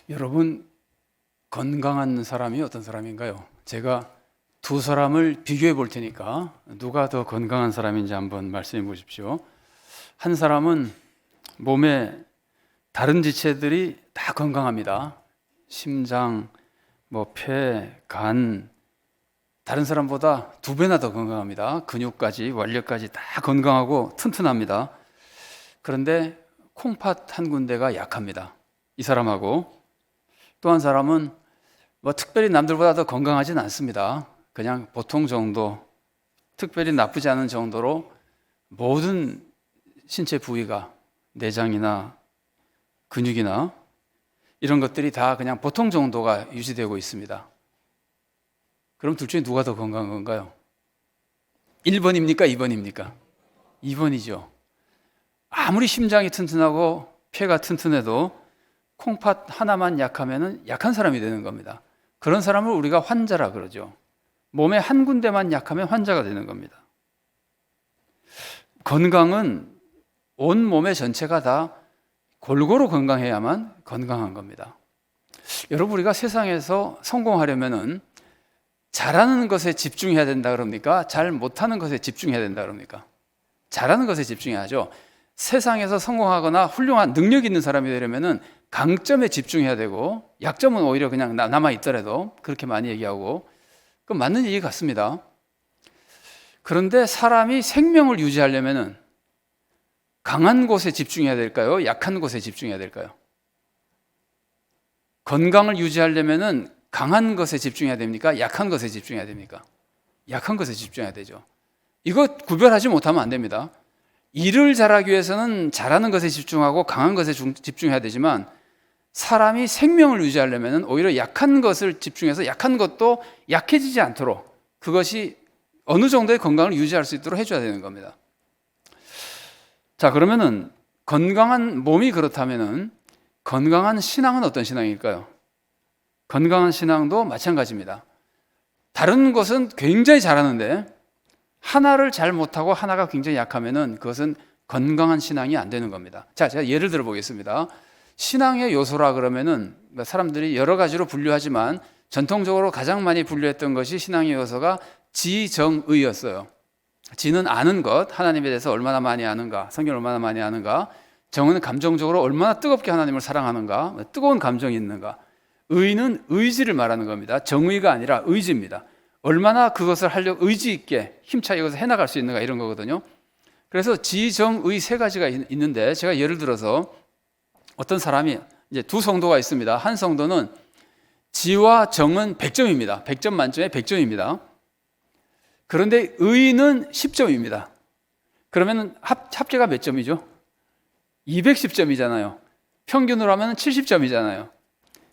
여러분, 건강한 사람이 어떤 사람인가요? 제가 두 사람을 비교해 볼 테니까 누가 더 건강한 사람인지 한번 말씀해 보십시오. 한 사람은 몸의 다른 지체들이 다 건강합니다. 심장, 폐, 간, 다른 사람보다 2배나 더 건강합니다. 근육까지, 완력까지 다 건강하고 튼튼합니다. 그런데 콩팥 한 군데가 약합니다. 이 사람하고. 또 한 사람은 특별히 남들보다 더 건강하진 않습니다. 그냥 보통 정도, 특별히 나쁘지 않은 정도로 모든 신체 부위가 내장이나 근육이나 이런 것들이 다 그냥 보통 정도가 유지되고 있습니다. 그럼 둘 중에 누가 더 건강한 건가요? 1번입니까? 2번입니까? 2번이죠. 아무리 심장이 튼튼하고 폐가 튼튼해도 콩팥 하나만 약하면 약한 사람이 되는 겁니다. 그런 사람을 우리가 환자라 그러죠. 몸의 한 군데만 약하면 환자가 되는 겁니다. 건강은 온 몸의 전체가 다 골고루 건강해야만 건강한 겁니다. 여러분, 우리가 세상에서 성공하려면은 잘하는 것에 집중해야 된다 그럽니까? 잘 못하는 것에 집중해야 된다 그럽니까? 잘하는 것에 집중해야죠. 세상에서 성공하거나 훌륭한 능력 있는 사람이 되려면은 강점에 집중해야 되고 약점은 오히려 그냥 남아 있더라도 그렇게 많이 얘기하고 그건 맞는 얘기 같습니다. 그런데 사람이 생명을 유지하려면은 강한 곳에 집중해야 될까요? 약한 곳에 집중해야 될까요? 건강을 유지하려면은 강한 것에 집중해야 됩니까? 약한 것에 집중해야 됩니까? 약한 것에 집중해야 되죠. 이거 구별하지 못하면 안 됩니다. 일을 잘하기 위해서는 잘하는 것에 집중하고 강한 것에 집중해야 되지만 사람이 생명을 유지하려면 오히려 약한 것을 집중해서 약한 것도 약해지지 않도록 그것이 어느 정도의 건강을 유지할 수 있도록 해줘야 되는 겁니다. 자, 그러면은 건강한 몸이 그렇다면은 건강한 신앙은 어떤 신앙일까요? 건강한 신앙도 마찬가지입니다. 다른 것은 굉장히 잘하는데 하나를 잘 못하고 하나가 굉장히 약하면은 그것은 건강한 신앙이 안 되는 겁니다. 자, 제가 예를 들어 보겠습니다. 신앙의 요소라 그러면은 사람들이 여러 가지로 분류하지만 전통적으로 가장 많이 분류했던 것이 신앙의 요소가 지정의였어요. 지는 아는 것, 하나님에 대해서 얼마나 많이 아는가, 성경을 얼마나 많이 아는가. 정은 감정적으로 얼마나 뜨겁게 하나님을 사랑하는가, 뜨거운 감정이 있는가. 의는 의지를 말하는 겁니다. 정의가 아니라 의지입니다. 얼마나 그것을 하려고 의지 있게 힘차게 이것을 해나갈 수 있는가 이런 거거든요. 그래서 지정의 3가지가 있는데 제가 예를 들어서 어떤 사람이 이제 2 성도가 있습니다. 한 성도는 지와 정은 100점입니다. 100점 만점에 100점입니다. 그런데 의는 10점입니다. 그러면 합계가 몇 점이죠? 210점이잖아요. 평균으로 하면 70점이잖아요.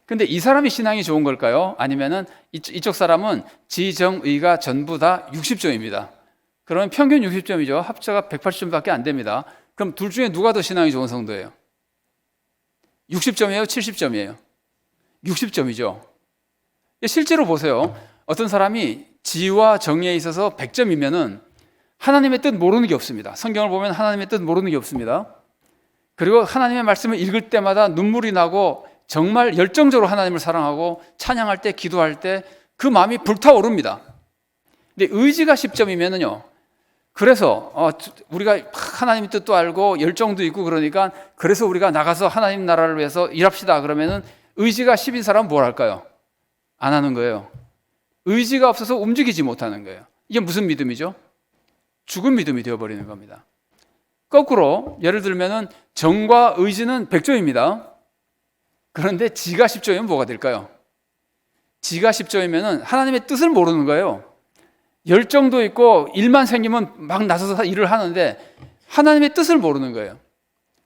근데 이 사람이 신앙이 좋은 걸까요? 아니면은 이쪽 사람은 지정의가 전부 다 60점입니다. 그러면 평균 60점이죠. 합자가 180점밖에 안 됩니다. 그럼 둘 중에 누가 더 신앙이 좋은 성도예요? 60점이에요? 70점이에요? 60점이죠. 실제로 보세요. 어떤 사람이 지와 정의에 있어서 100점이면은 하나님의 뜻 모르는 게 없습니다. 성경을 보면 하나님의 뜻 모르는 게 없습니다. 그리고 하나님의 말씀을 읽을 때마다 눈물이 나고 정말 열정적으로 하나님을 사랑하고 찬양할 때, 기도할 때 그 마음이 불타오릅니다. 근데 의지가 10점이면은요. 그래서 우리가 하나님의 뜻도 알고 열정도 있고 그러니까 그래서 우리가 나가서 하나님 나라를 위해서 일합시다 그러면은 의지가 10인 사람은 뭘 할까요? 안 하는 거예요. 의지가 없어서 움직이지 못하는 거예요. 이게 무슨 믿음이죠? 죽은 믿음이 되어버리는 겁니다. 거꾸로 예를 들면은 정과 의지는 100점입니다. 그런데 지가 10점이면 뭐가 될까요? 지가 10점이면 하나님의 뜻을 모르는 거예요. 열정도 있고 일만 생기면 막 나서서 일을 하는데 하나님의 뜻을 모르는 거예요.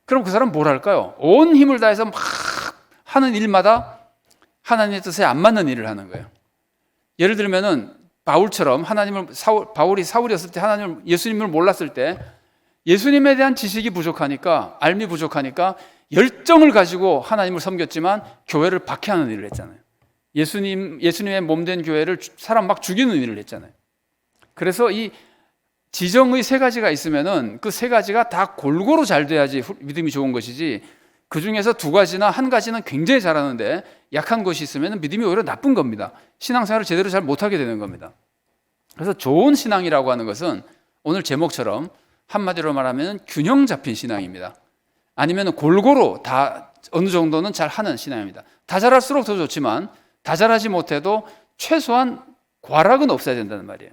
그럼 그 사람은 뭘 할까요? 온 힘을 다해서 막 하는 일마다 하나님의 뜻에 안 맞는 일을 하는 거예요. 예를 들면은 바울처럼 바울이 사울이었을 때 예수님을 몰랐을 때 예수님에 대한 지식이 부족하니까 알미 부족하니까 열정을 가지고 하나님을 섬겼지만 교회를 박해하는 일을 했잖아요. 예수님의 몸된 교회를 사람 막 죽이는 일을 했잖아요. 그래서 이 지정의 3가지가 있으면은 그 3가지가 다 골고루 잘 돼야지 믿음이 좋은 것이지 그 중에서 두 가지나 한 가지는 굉장히 잘하는데 약한 것이 있으면 믿음이 오히려 나쁜 겁니다. 신앙생활을 제대로 잘 못하게 되는 겁니다. 그래서 좋은 신앙이라고 하는 것은 오늘 제목처럼 한마디로 말하면 균형 잡힌 신앙입니다. 아니면 골고루 다 어느 정도는 잘하는 신앙입니다. 다 잘할수록 더 좋지만 다 잘하지 못해도 최소한 과락은 없어야 된다는 말이에요.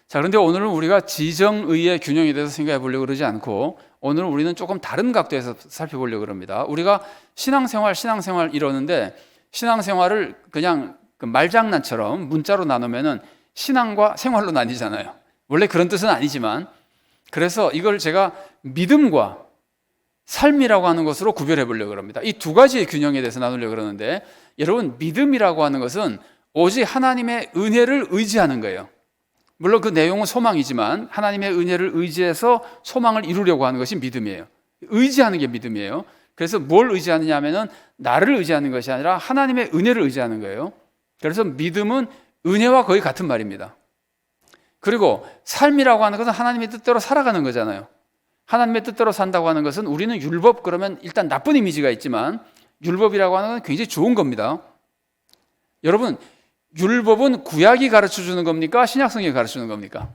자, 그런데 오늘은 우리가 지정의의 균형에 대해서 생각해 보려고 그러지 않고 오늘 우리는 조금 다른 각도에서 살펴보려고 합니다. 우리가 신앙생활 이러는데 신앙생활을 그냥 그 말장난처럼 문자로 나누면은 신앙과 생활로 나뉘잖아요. 원래 그런 뜻은 아니지만 그래서 이걸 제가 믿음과 삶이라고 하는 것으로 구별해 보려고 합니다. 이 두 가지의 균형에 대해서 나누려고 그러는데 여러분 믿음이라고 하는 것은 오직 하나님의 은혜를 의지하는 거예요. 물론 그 내용은 소망이지만 하나님의 은혜를 의지해서 소망을 이루려고 하는 것이 믿음이에요. 의지하는 게 믿음이에요. 그래서 뭘 의지하느냐 하면은 나를 의지하는 것이 아니라 하나님의 은혜를 의지하는 거예요. 그래서 믿음은 은혜와 거의 같은 말입니다. 그리고 삶이라고 하는 것은 하나님의 뜻대로 살아가는 거잖아요. 하나님의 뜻대로 산다고 하는 것은 우리는 율법 그러면 일단 나쁜 이미지가 있지만 율법이라고 하는 건 굉장히 좋은 겁니다. 여러분 율법은 구약이 가르쳐주는 겁니까? 신약성경이 가르쳐주는 겁니까?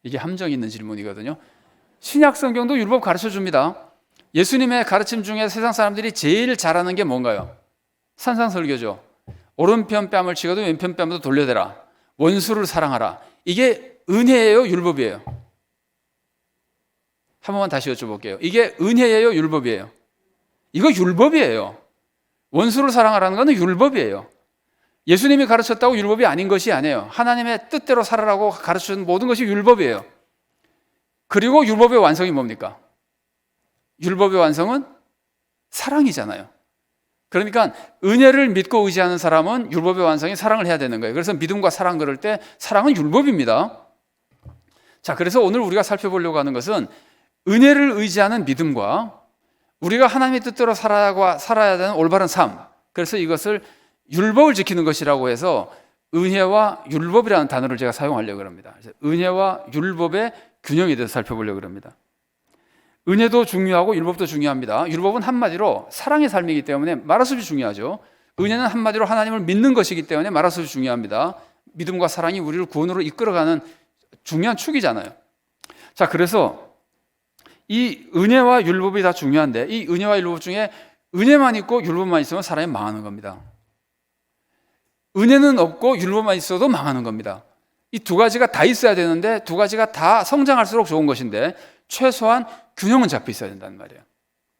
이게 함정 있는 질문이거든요. 신약성경도 율법 가르쳐줍니다. 예수님의 가르침 중에 세상 사람들이 제일 잘하는 게 뭔가요? 산상설교죠. 오른편 뺨을 치고도 왼편 뺨도 돌려대라. 원수를 사랑하라. 이게 은혜예요? 율법이에요? 한 번만 다시 여쭤볼게요. 이게 은혜예요? 율법이에요? 이거 율법이에요. 원수를 사랑하라는 것은 율법이에요. 예수님이 가르쳤다고 율법이 아닌 것이 아니에요. 하나님의 뜻대로 살아라고 가르치는 모든 것이 율법이에요. 그리고 율법의 완성이 뭡니까? 율법의 완성은 사랑이잖아요. 그러니까 은혜를 믿고 의지하는 사람은 율법의 완성이 사랑을 해야 되는 거예요. 그래서 믿음과 사랑 그럴 때 사랑은 율법입니다. 자, 그래서 오늘 우리가 살펴보려고 하는 것은 은혜를 의지하는 믿음과 우리가 하나님의 뜻대로 살아야 되는 올바른 삶. 그래서 이것을 율법을 지키는 것이라고 해서 은혜와 율법이라는 단어를 제가 사용하려고 합니다. 은혜와 율법의 균형에 대해서 살펴보려고 합니다. 은혜도 중요하고 율법도 중요합니다. 율법은 한마디로 사랑의 삶이기 때문에 말할 수 없이 중요하죠. 은혜는 한마디로 하나님을 믿는 것이기 때문에 말할 수 없이 중요합니다. 믿음과 사랑이 우리를 구원으로 이끌어가는 중요한 축이잖아요. 자, 그래서 이 은혜와 율법이 다 중요한데 이 은혜와 율법 중에 은혜만 있고 율법만 있으면 사람이 망하는 겁니다. 은혜는 없고 율법만 있어도 망하는 겁니다. 이 두 가지가 다 있어야 되는데 두 가지가 다 성장할수록 좋은 것인데 최소한 균형은 잡혀 있어야 된다는 말이에요.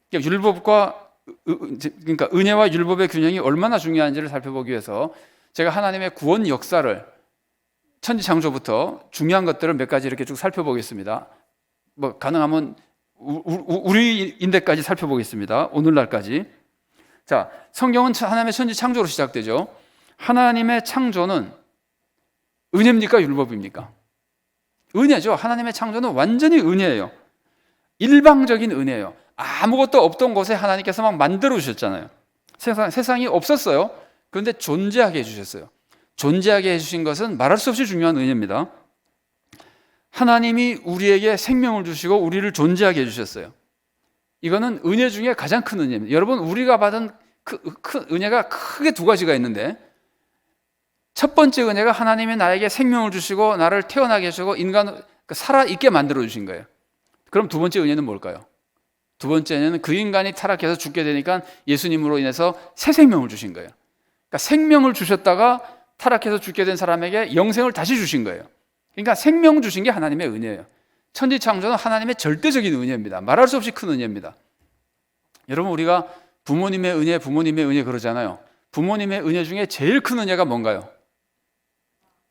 그러니까 그러니까 은혜와 율법의 균형이 얼마나 중요한지를 살펴보기 위해서 제가 하나님의 구원 역사를 천지창조부터 중요한 것들을 몇 가지 이렇게 쭉 살펴보겠습니다. 뭐 가능하면 우리인데까지 살펴보겠습니다. 오늘날까지. 자, 성경은 하나님의 천지창조로 시작되죠. 하나님의 창조는 은혜입니까? 율법입니까? 은혜죠. 하나님의 창조는 완전히 은혜예요. 일방적인 은혜예요. 아무것도 없던 곳에 하나님께서 막 만들어 주셨잖아요. 세상이 없었어요. 그런데 존재하게 해주셨어요. 존재하게 해주신 것은 말할 수 없이 중요한 은혜입니다. 하나님이 우리에게 생명을 주시고 우리를 존재하게 해주셨어요. 이거는 은혜 중에 가장 큰 은혜입니다. 여러분, 우리가 받은 큰 은혜가 크게 두 가지가 있는데 첫 번째 은혜가 하나님이 나에게 생명을 주시고 나를 태어나게 하시고 인간 살아있게 만들어 주신 거예요. 그럼 두 번째 은혜는 뭘까요? 두 번째 은혜는 그 인간이 타락해서 죽게 되니까 예수님으로 인해서 새 생명을 주신 거예요. 그러니까 생명을 주셨다가 타락해서 죽게 된 사람에게 영생을 다시 주신 거예요. 그러니까 생명 주신 게 하나님의 은혜예요. 천지창조는 하나님의 절대적인 은혜입니다. 말할 수 없이 큰 은혜입니다. 여러분, 우리가 부모님의 은혜 그러잖아요. 부모님의 은혜 중에 제일 큰 은혜가 뭔가요?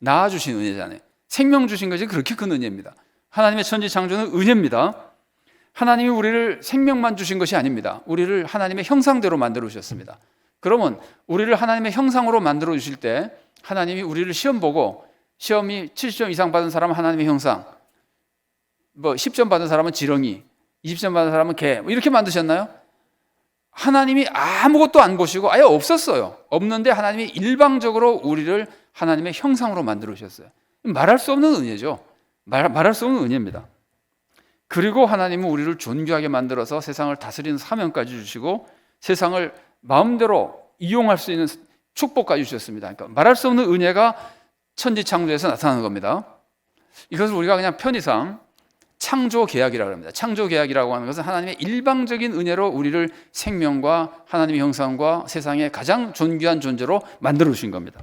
낳아주신 은혜잖아요. 생명 주신 것이 그렇게 큰 은혜입니다. 하나님의 천지창조는 은혜입니다. 하나님이 우리를 생명만 주신 것이 아닙니다. 우리를 하나님의 형상대로 만들어 주셨습니다. 그러면 우리를 하나님의 형상으로 만들어 주실 때 하나님이 우리를 시험 보고 시험이 70점 이상 받은 사람은 하나님의 형상, 10점 받은 사람은 지렁이, 20점 받은 사람은 개, 이렇게 만드셨나요? 하나님이 아무것도 안 보시고 아예 없었어요. 없는데 하나님이 일방적으로 우리를 하나님의 형상으로 만들어 주셨어요. 말할 수 없는 은혜죠. 말할 수 없는 은혜입니다. 그리고 하나님은 우리를 존귀하게 만들어서 세상을 다스리는 사명까지 주시고 세상을 마음대로 이용할 수 있는 축복까지 주셨습니다. 그러니까 말할 수 없는 은혜가 천지창조에서 나타나는 겁니다. 이것을 우리가 그냥 편의상 창조 계약이라고 합니다. 창조 계약이라고 하는 것은 하나님의 일방적인 은혜로 우리를 생명과 하나님의 형상과 세상의 가장 존귀한 존재로 만들어 주신 겁니다.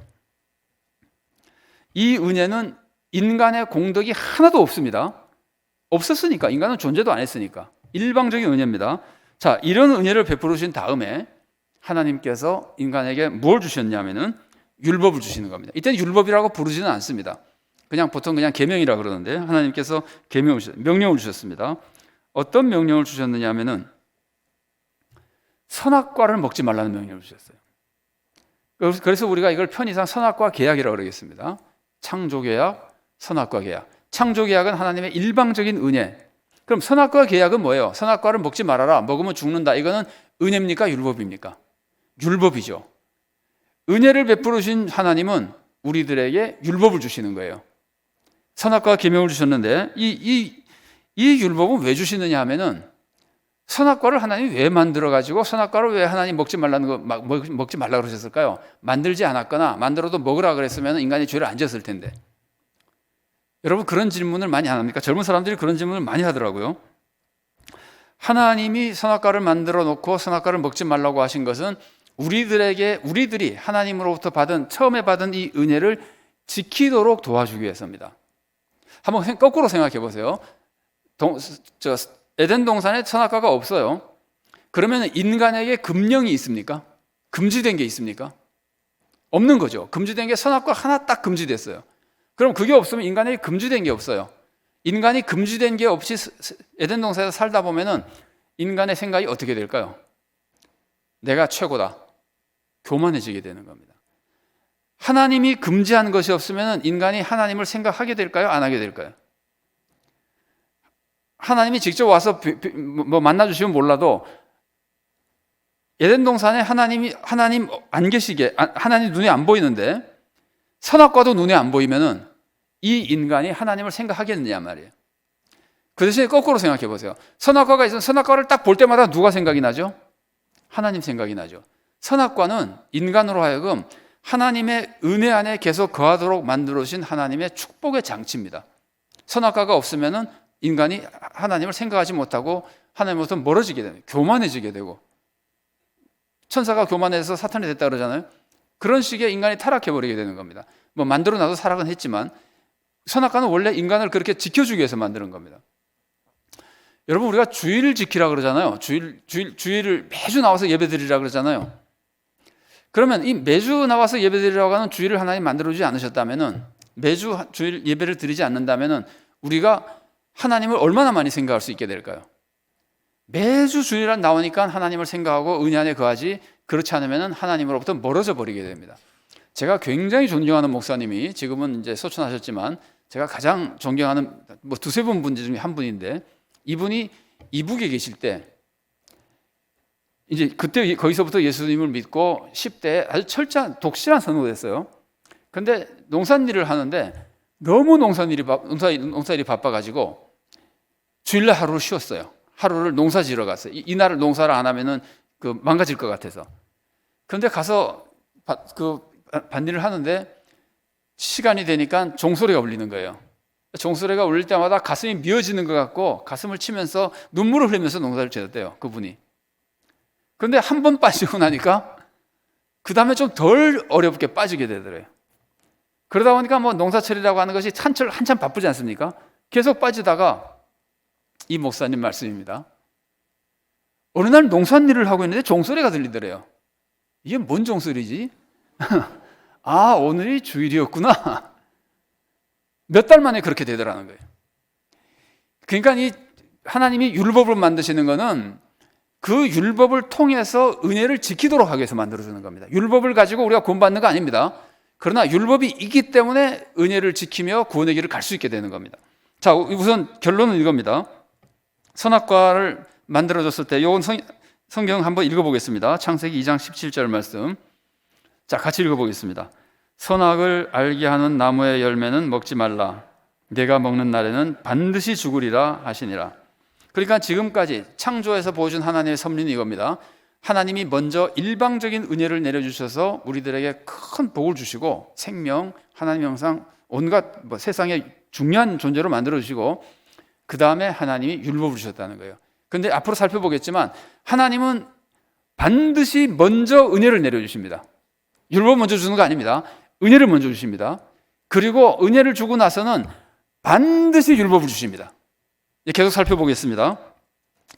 이 은혜는 인간의 공덕이 하나도 없습니다. 없었으니까, 인간은 존재도 안 했으니까 일방적인 은혜입니다. 자, 이런 은혜를 베풀어 주신 다음에 하나님께서 인간에게 뭘 주셨냐면은 율법을 주시는 겁니다. 이때는 율법이라고 부르지는 않습니다. 그냥 보통 그냥 계명이라 그러는데 하나님께서 명령을 주셨습니다. 어떤 명령을 주셨느냐 하면은 선악과를 먹지 말라는 명령을 주셨어요. 그래서 우리가 이걸 편의상 선악과 계약이라고 그러겠습니다. 창조 계약, 선악과 계약. 창조 계약은 하나님의 일방적인 은혜. 그럼 선악과 계약은 뭐예요? 선악과를 먹지 말아라. 먹으면 죽는다. 이거는 은혜입니까? 율법입니까? 율법이죠. 은혜를 베풀어 주신 하나님은 우리들에게 율법을 주시는 거예요. 선악과 계명을 주셨는데 이 율법은 왜 주시느냐 하면은 선악과를 하나님이 왜 만들어 가지고 선악과를 왜 하나님 먹지 말라는 거 먹지 말라 그러셨을까요? 만들지 않았거나 만들어도 먹으라 그랬으면 인간이 죄를 안 지었을 텐데. 여러분 그런 질문을 많이 안 합니까? 젊은 사람들이 그런 질문을 많이 하더라고요. 하나님이 선악과를 만들어 놓고 선악과를 먹지 말라고 하신 것은 우리들이 하나님으로부터 처음에 받은 이 은혜를 지키도록 도와주기 위해서입니다. 한번 거꾸로 생각해 보세요. 에덴 동산에 선악과가 없어요. 그러면 인간에게 금령이 있습니까? 금지된 게 있습니까? 없는 거죠. 금지된 게 선악과 하나 딱 금지됐어요. 그럼 그게 없으면 인간에게 금지된 게 없어요. 인간이 금지된 게 없이 에덴 동산에서 살다 보면은 인간의 생각이 어떻게 될까요? 내가 최고다. 교만해지게 되는 겁니다. 하나님이 금지한 것이 없으면 인간이 하나님을 생각하게 될까요? 안 하게 될까요? 하나님이 직접 와서 만나주시면 몰라도 에덴 동산에 하나님 안 계시게, 하나님 눈에 안 보이는데 선악과도 눈에 안 보이면은 이 인간이 하나님을 생각하겠느냐 말이에요. 그 대신에 거꾸로 생각해 보세요. 선악과가 있으면 선악과를 딱 볼 때마다 누가 생각이 나죠? 하나님 생각이 나죠. 선악과는 인간으로 하여금 하나님의 은혜 안에 계속 거하도록 만들어주신 하나님의 축복의 장치입니다. 선악과가 없으면은 인간이 하나님을 생각하지 못하고 하나님으로부터 멀어지게 되고 교만해지게 되고 천사가 교만해서 사탄이 됐다 그러잖아요. 그런 식의 인간이 타락해버리게 되는 겁니다. 뭐 만들어놔도 타락은 했지만 선악과는 원래 인간을 그렇게 지켜주기 위해서 만드는 겁니다. 여러분 우리가 주일을 지키라 그러잖아요. 주일을 매주 나와서 예배드리라 그러잖아요. 그러면 이 매주 나와서 예배드리라고 하는 주일을 하나님 만들어주지 않으셨다면은 매주 주일 예배를 드리지 않는다면은 우리가 하나님을 얼마나 많이 생각할 수 있게 될까요? 매주 주일날 나오니까 하나님을 생각하고 은혜 안에 거하지 그렇지 않으면 하나님으로부터 멀어져 버리게 됩니다. 제가 굉장히 존경하는 목사님이 지금은 이제 소천하셨지만 제가 가장 존경하는 뭐 두세 분 중에 한 분인데 이분이 이북에 계실 때 이제 그때 거기서부터 예수님을 믿고 10대에 아주 철저한 독실한 선호를 했어요. 근데 농산일을 하는데 너무 농사일이 바빠가지고 주일날 하루를 쉬었어요. 하루를 농사 지러 갔어요. 이날을 농사를 안 하면은 망가질 것 같아서. 그런데 가서 밭일을 하는데 시간이 되니까 종소리가 울리는 거예요. 종소리가 울릴 때마다 가슴이 미어지는 것 같고 가슴을 치면서 눈물을 흘리면서 농사를 지었대요. 그분이. 그런데 한 번 빠지고 나니까 그 다음에 좀 덜 어렵게 빠지게 되더래요. 그러다 보니까 뭐 농사철이라고 하는 것이 한참 바쁘지 않습니까? 계속 빠지다가 이 목사님 말씀입니다. 어느 날 농산일을 하고 있는데 종소리가 들리더래요. 이게 뭔 종소리지? 아, 오늘이 주일이었구나. 몇 달 만에 그렇게 되더라는 거예요. 그러니까 이 하나님이 율법을 만드시는 거는 그 율법을 통해서 은혜를 지키도록 하기 위해서 만들어주는 겁니다. 율법을 가지고 우리가 구원받는 거 아닙니다. 그러나 율법이 있기 때문에 은혜를 지키며 구원의 길을 갈 수 있게 되는 겁니다. 자, 우선 결론은 이겁니다. 선악과를 만들어줬을 때 이건 성경 한번 읽어보겠습니다. 창세기 2장 17절 말씀. 자, 같이 읽어보겠습니다. 선악을 알게 하는 나무의 열매는 먹지 말라. 내가 먹는 날에는 반드시 죽으리라 하시니라. 그러니까 지금까지 창조에서 보여준 하나님의 섭리는 이겁니다. 하나님이 먼저 일방적인 은혜를 내려주셔서 우리들에게 큰 복을 주시고 생명, 하나님 형상, 온갖 세상의 중요한 존재로 만들어주시고 그 다음에 하나님이 율법을 주셨다는 거예요. 그런데 앞으로 살펴보겠지만 하나님은 반드시 먼저 은혜를 내려주십니다. 율법 먼저 주는 거 아닙니다. 은혜를 먼저 주십니다. 그리고 은혜를 주고 나서는 반드시 율법을 주십니다. 계속 살펴보겠습니다.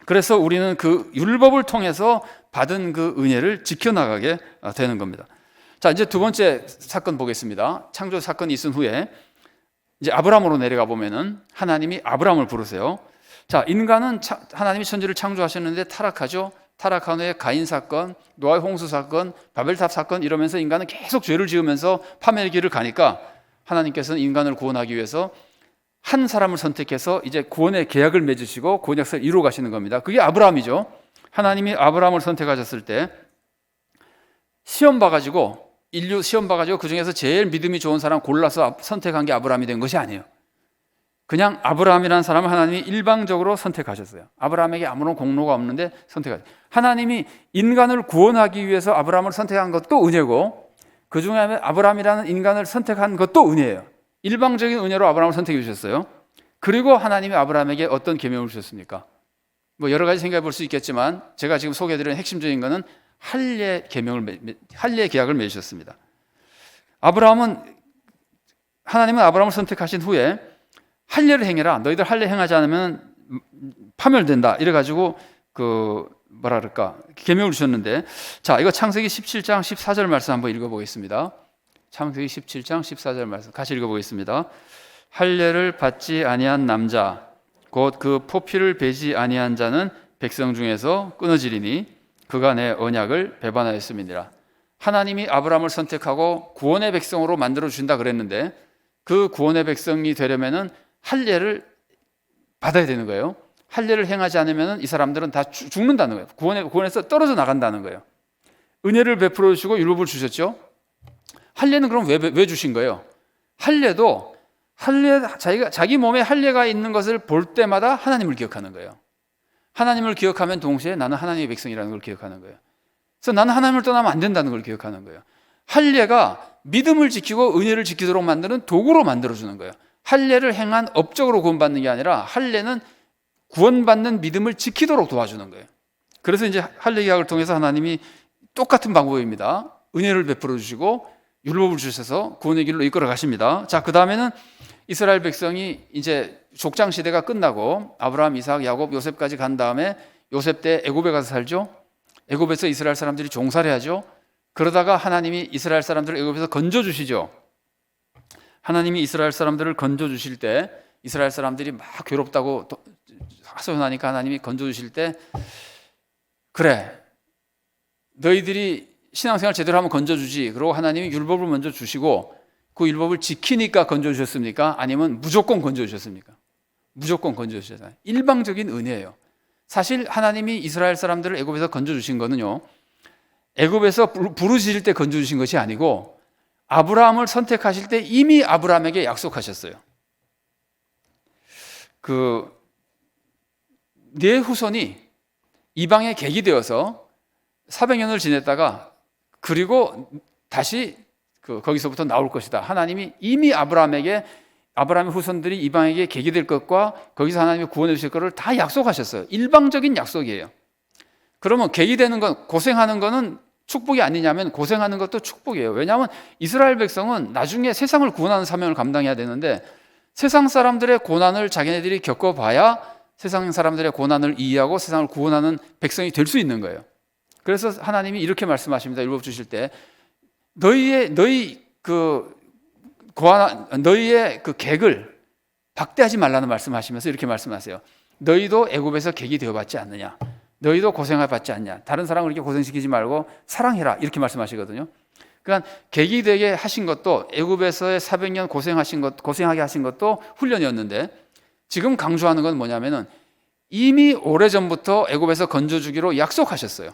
그래서 우리는 그 율법을 통해서 받은 그 은혜를 지켜나가게 되는 겁니다. 자, 이제 두 번째 사건 보겠습니다. 창조 사건이 있은 후에 이제 아브라함으로 내려가 보면은 하나님이 아브라함을 부르세요. 자, 인간은 하나님이 천지를 창조하셨는데 타락하죠. 타락한 후에 가인 사건, 노아의 홍수 사건, 바벨탑 사건 이러면서 인간은 계속 죄를 지으면서 파멸의 길을 가니까 하나님께서는 인간을 구원하기 위해서 한 사람을 선택해서 이제 구원의 계약을 맺으시고 구원 약속을 이루어 가시는 겁니다. 그게 아브라함이죠. 하나님이 아브라함을 선택하셨을 때 시험 봐가지고 인류 시험 봐가지고 그 중에서 제일 믿음이 좋은 사람 골라서 선택한 게 아브라함이 된 것이 아니에요. 그냥 아브라함이라는 사람을 하나님이 일방적으로 선택하셨어요. 아브라함에게 아무런 공로가 없는데 선택하셨어요. 하나님이 인간을 구원하기 위해서 아브라함을 선택한 것도 은혜고 그 중에 아브라함이라는 인간을 선택한 것도 은혜예요. 일방적인 은혜로 아브라함을 선택해 주셨어요. 그리고 하나님이 아브라함에게 어떤 계명을 주셨습니까? 뭐 여러 가지 생각해 볼 수 있겠지만 제가 지금 소개해 드린 핵심적인 것은 할례 계약을 맺으셨습니다. 하나님은 아브라함을 선택하신 후에 할례를 행해라. 너희들 할례 행하지 않으면 파멸된다. 이래 가지고 계명을 주셨는데, 자, 이거 창세기 17장 14절 말씀 한번 읽어 보겠습니다. 창세기 17장 14절 말씀 같이 읽어 보겠습니다. 할례를 받지 아니한 남자 곧 그 포피를 베지 아니한 자는 백성 중에서 끊어지리니 그가 내 언약을 배반하였음이니라. 하나님이 아브라함을 선택하고 구원의 백성으로 만들어 주신다 그랬는데 그 구원의 백성이 되려면은 할례를 받아야 되는 거예요. 할례를 행하지 않으면 이 사람들은 다 죽는다는 거예요. 구원에서 떨어져 나간다는 거예요. 은혜를 베풀어 주시고 율법을 주셨죠. 할례는 그럼 왜 주신 거예요? 할례도 자기 몸에 할례가 있는 것을 볼 때마다 하나님을 기억하는 거예요. 하나님을 기억하면 동시에 나는 하나님의 백성이라는 걸 기억하는 거예요. 그래서 나는 하나님을 떠나면 안 된다는 걸 기억하는 거예요. 할례가 믿음을 지키고 은혜를 지키도록 만드는 도구로 만들어주는 거예요. 할례를 행한 업적으로 구원받는 게 아니라 할례는 구원받는 믿음을 지키도록 도와주는 거예요. 그래서 이제 할례 계약을 통해서 하나님이 똑같은 방법입니다. 은혜를 베풀어 주시고 율법을 주셔서 구원의 길로 이끌어 가십니다. 자, 그 다음에는 이스라엘 백성이 이제 족장 시대가 끝나고 아브라함, 이삭, 야곱, 요셉까지 간 다음에 요셉 때 애굽에 가서 살죠. 애굽에서 이스라엘 사람들이 종살이 하죠. 그러다가 하나님이 이스라엘 사람들을 애굽에서 건져 주시죠. 하나님이 이스라엘 사람들을 건져 주실 때 이스라엘 사람들이 막 괴롭다고 하소연하니까 하나님이 건져 주실 때 그래 너희들이 신앙생활 제대로 하면 건져주지. 그리고 하나님이 율법을 먼저 주시고 그 율법을 지키니까 건져주셨습니까? 아니면 무조건 건져주셨습니까? 무조건 건져주셨잖아요. 일방적인 은혜예요. 사실 하나님이 이스라엘 사람들을 애굽에서 건져주신 거는요, 애굽에서 부르실 때 건져주신 것이 아니고 아브라함을 선택하실 때 이미 아브라함에게 약속하셨어요. 네 후손이 이방에 객이 되어서 400년을 지냈다가 그리고 다시 거기서부터 나올 것이다. 하나님이 이미 아브라함의 후손들이 이방에게 객이 될 것과 거기서 하나님이 구원해 주실 것을 다 약속하셨어요. 일방적인 약속이에요. 그러면 객이 되는 건, 고생하는 거는 축복이 아니냐면 고생하는 것도 축복이에요. 왜냐하면 이스라엘 백성은 나중에 세상을 구원하는 사명을 감당해야 되는데 세상 사람들의 고난을 자기네들이 겪어봐야 세상 사람들의 고난을 이해하고 세상을 구원하는 백성이 될 수 있는 거예요. 그래서 하나님이 이렇게 말씀하십니다. 율법 주실 때 너희의 그 객을 박대하지 말라는 말씀하시면서 이렇게 말씀하세요. 너희도 애굽에서 객이 되어봤지 않느냐? 너희도 고생을 받지 않냐? 다른 사람을 이렇게 고생시키지 말고 사랑해라 이렇게 말씀하시거든요. 그러니까 객이 되게 하신 것도 애굽에서의 400년 고생하게 하신 것도 훈련이었는데 지금 강조하는 건 뭐냐면은 이미 오래전부터 애굽에서 건져주기로 약속하셨어요.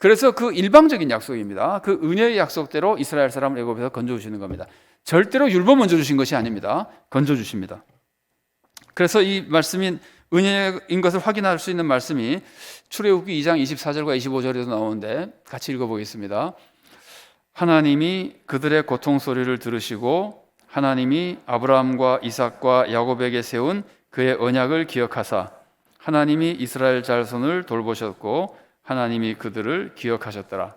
그래서 그 일방적인 약속입니다. 그 은혜의 약속대로 이스라엘 사람을 애굽에서 건져주시는 겁니다. 절대로 율법 먼저 주신 것이 아닙니다. 건져주십니다. 그래서 이 말씀인 은혜인 것을 확인할 수 있는 말씀이 출애굽기 2장 24절과 25절에도 나오는데 같이 읽어보겠습니다. 하나님이 그들의 고통 소리를 들으시고 하나님이 아브라함과 이삭과 야곱에게 세운 그의 언약을 기억하사 하나님이 이스라엘 자손을 돌보셨고 하나님이 그들을 기억하셨더라.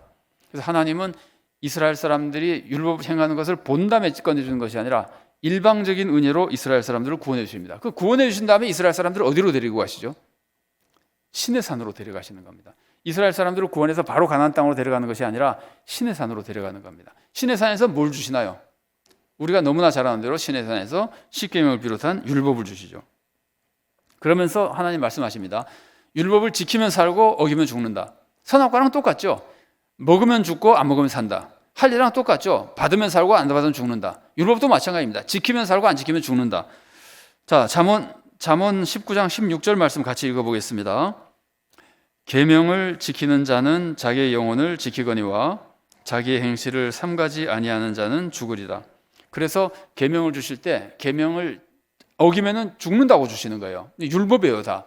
그래서 하나님은 이스라엘 사람들이 율법을 행하는 것을 본 다음에 꺼내주는 것이 아니라 일방적인 은혜로 이스라엘 사람들을 구원해 주십니다. 그 구원해 주신 다음에 이스라엘 사람들을 어디로 데리고 가시죠? 시내산으로 데려가시는 겁니다. 이스라엘 사람들을 구원해서 바로 가나안 땅으로 데려가는 것이 아니라 시내산으로 데려가는 겁니다. 시내산에서 뭘 주시나요? 우리가 너무나 잘 아는 대로 시내산에서 십계명을 비롯한 율법을 주시죠. 그러면서 하나님 말씀하십니다. 율법을 지키면 살고 어기면 죽는다. 선악과랑 똑같죠. 먹으면 죽고 안 먹으면 산다. 할 일이랑 똑같죠. 받으면 살고 안 받으면 죽는다. 율법도 마찬가지입니다. 지키면 살고 안 지키면 죽는다. 자, 잠언 19장 16절 말씀 같이 읽어보겠습니다. 계명을 지키는 자는 자기의 영혼을 지키거니와 자기의 행실을 삼가지 아니하는 자는 죽으리라. 그래서 계명을 주실 때 계명을 어기면은 죽는다고 주시는 거예요. 율법이에요, 다.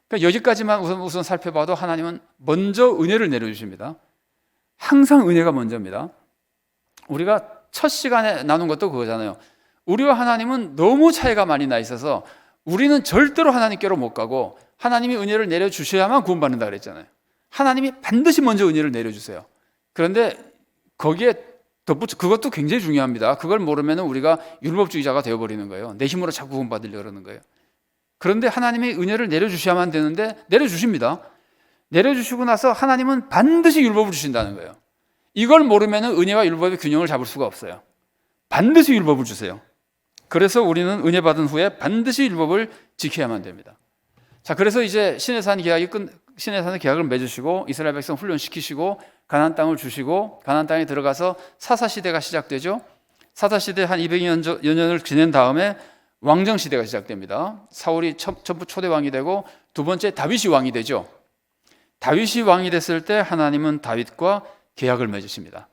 그러니까 여기까지만 우선 살펴봐도 하나님은 먼저 은혜를 내려주십니다. 항상 은혜가 먼저입니다. 우리가 첫 시간에 나눈 것도 그거잖아요. 우리와 하나님은 너무 차이가 많이 나 있어서 우리는 절대로 하나님께로 못 가고 하나님이 은혜를 내려주셔야만 구원받는다 그랬잖아요. 하나님이 반드시 먼저 은혜를 내려주세요. 그런데 거기에 덧붙여, 그것도 굉장히 중요합니다. 그걸 모르면 우리가 율법주의자가 되어버리는 거예요. 내 힘으로 자꾸 구원받으려고 그러는 거예요. 그런데 하나님이 은혜를 내려주셔야만 되는데 내려주십니다. 내려주시고 나서 하나님은 반드시 율법을 주신다는 거예요. 이걸 모르면 은혜와 율법의 균형을 잡을 수가 없어요. 반드시 율법을 주세요. 그래서 우리는 은혜 받은 후에 반드시 율법을 지켜야만 됩니다. 자, 그래서 이제 시내산 시내산의 계약을 맺으시고 이스라엘 백성 훈련시키시고 가나안 땅을 주시고 가나안 땅에 들어가서 사사 시대가 시작되죠. 사사 시대 한 200여 년을 지낸 다음에 왕정 시대가 시작됩니다. 사울이 첫 초대 왕이 되고 두 번째 다윗이 왕이 되죠. 다윗이 왕이 됐을 때 하나님은 다윗과 계약을 맺으십니다.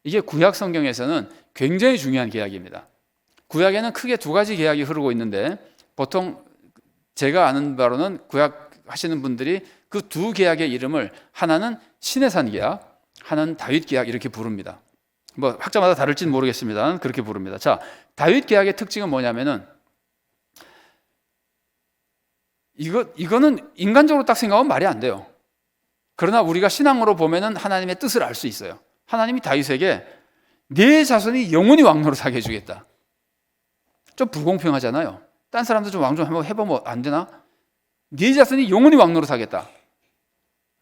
이게 구약 성경에서는 굉장히 중요한 계약입니다. 구약에는 크게 두 가지 계약이 흐르고 있는데 보통 제가 아는 바로는 구약 하시는 분들이 그 두 계약의 이름을 하나는 시내산 계약, 하나는 다윗 계약 이렇게 부릅니다. 뭐 학자마다 다를지는 모르겠습니다. 그렇게 부릅니다. 자, 다윗 계약의 특징은 뭐냐면은 이거는 인간적으로 딱 생각하면 말이 안 돼요. 그러나 우리가 신앙으로 보면은 하나님의 뜻을 알 수 있어요. 하나님이 다윗에게 네 자손이 영원히 왕노릇하게 해주겠다. 좀 불공평하잖아요. 딴 사람들 좀 왕 좀 한번 해보면 안 되나? 네 자손이 영원히 왕노릇하겠다.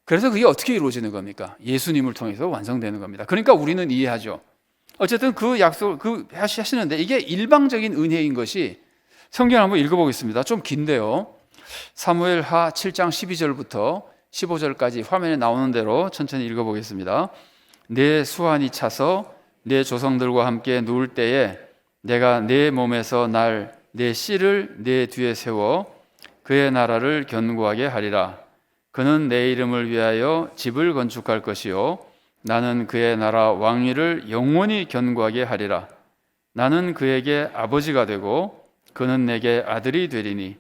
그래서 그게 어떻게 이루어지는 겁니까? 예수님을 통해서 완성되는 겁니다. 그러니까 우리는 이해하죠. 어쨌든 그 약속을 하시는데 이게 일방적인 은혜인 것이 성경을 한번 읽어보겠습니다. 좀 긴데요. 사무엘하 7장 12절부터 15절까지 화면에 나오는 대로 천천히 읽어보겠습니다. 내 수완이 차서 내 조상들과 함께 누울 때에 내가 내 몸에서 내 씨를 내 뒤에 세워 그의 나라를 견고하게 하리라. 그는 내 이름을 위하여 집을 건축할 것이요 나는 그의 나라 왕위를 영원히 견고하게 하리라. 나는 그에게 아버지가 되고 그는 내게 아들이 되리니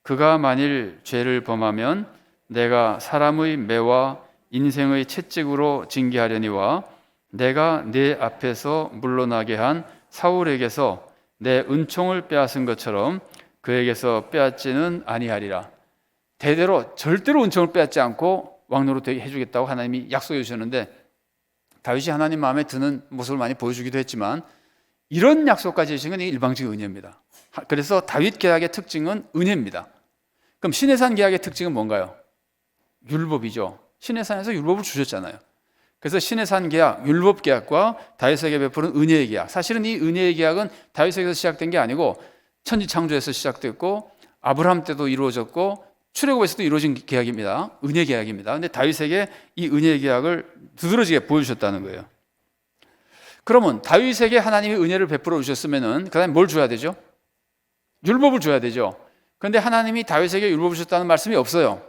그가 만일 죄를 범하면 내가 사람의 매와 인생의 채찍으로 징계하려니와 내가 네 앞에서 물러나게 한 사울에게서 내 은총을 빼앗은 것처럼 그에게서 빼앗지는 아니하리라. 대대로 절대로 은총을 빼앗지 않고 왕노릇 되게 해주겠다고 하나님이 약속해 주셨는데 다윗이 하나님 마음에 드는 모습을 많이 보여주기도 했지만 이런 약속까지 해주신 건 일방적인 은혜입니다. 그래서 다윗 계약의 특징은 은혜입니다. 그럼 시내산 계약의 특징은 뭔가요? 율법이죠. 시내산에서 율법을 주셨잖아요. 그래서 시내산 계약, 율법 계약과 다윗에게 베푸는 은혜의 계약. 사실은 이 은혜의 계약은 다윗에게서 시작된 게 아니고 천지 창조에서 시작됐고 아브라함 때도 이루어졌고 출애굽에서도 이루어진 계약입니다. 은혜 계약입니다. 근데 다윗에게 이 은혜의 계약을 두드러지게 보여주셨다는 거예요. 그러면 다윗에게 하나님이 은혜를 베풀어 주셨으면은 그다음에 뭘 줘야 되죠? 율법을 줘야 되죠. 그런데 하나님이 다윗에게 율법을 주셨다는 말씀이 없어요.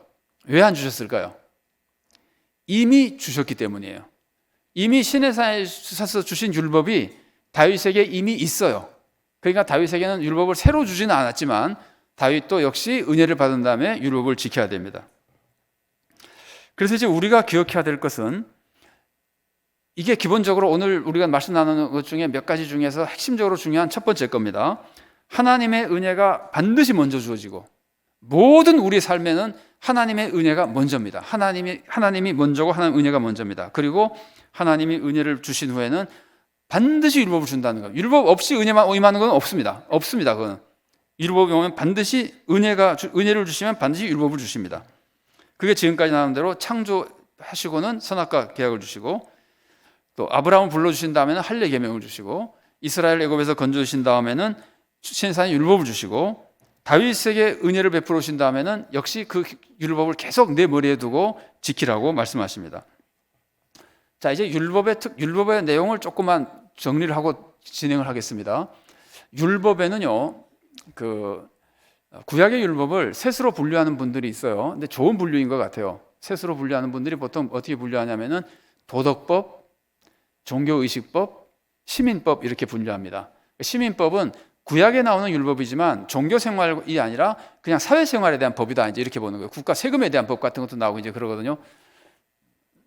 왜 안 주셨을까요? 이미 주셨기 때문이에요. 이미 시내산에서 주신 율법이 다윗에게 이미 있어요. 그러니까 다윗에게는 율법을 새로 주지는 않았지만 다윗도 역시 은혜를 받은 다음에 율법을 지켜야 됩니다. 그래서 이제 우리가 기억해야 될 것은 이게 기본적으로 오늘 우리가 말씀 나누는 것 중에 몇 가지 중에서 핵심적으로 중요한 첫 번째 겁니다. 하나님의 은혜가 반드시 먼저 주어지고 모든 우리 삶에는 하나님의 은혜가 먼저입니다. 하나님이 먼저고 하나님 은혜가 먼저입니다. 그리고 하나님이 은혜를 주신 후에는 반드시 율법을 준다는 거예요. 율법 없이 은혜만 임하는 건 없습니다. 없습니다. 그건 율법이 오면 반드시 은혜를 주시면 반드시 율법을 주십니다. 그게 지금까지 나온 대로 창조하시고는 선악과 계약을 주시고 또 아브라함을 불러주신 다음에는 할례 계명을 주시고 이스라엘 애굽에서 건져주신 다음에는 신선한 율법을 주시고 다윗에게 은혜를 베풀어 주신 다음에는 역시 그 율법을 계속 내 머리에 두고 지키라고 말씀하십니다. 자, 이제 율법의 내용을 조금만 정리를 하고 진행을 하겠습니다. 율법에는요, 구약의 율법을 셋으로 분류하는 분들이 있어요. 근데 좋은 분류인 것 같아요. 셋으로 분류하는 분들이 보통 어떻게 분류하냐면은 도덕법, 종교의식법, 시민법 이렇게 분류합니다. 시민법은 구약에 나오는 율법이지만 종교 생활이 아니라 그냥 사회생활에 대한 법이다 이제 이렇게 보는 거예요. 국가 세금에 대한 법 같은 것도 나오고 이제 그러거든요.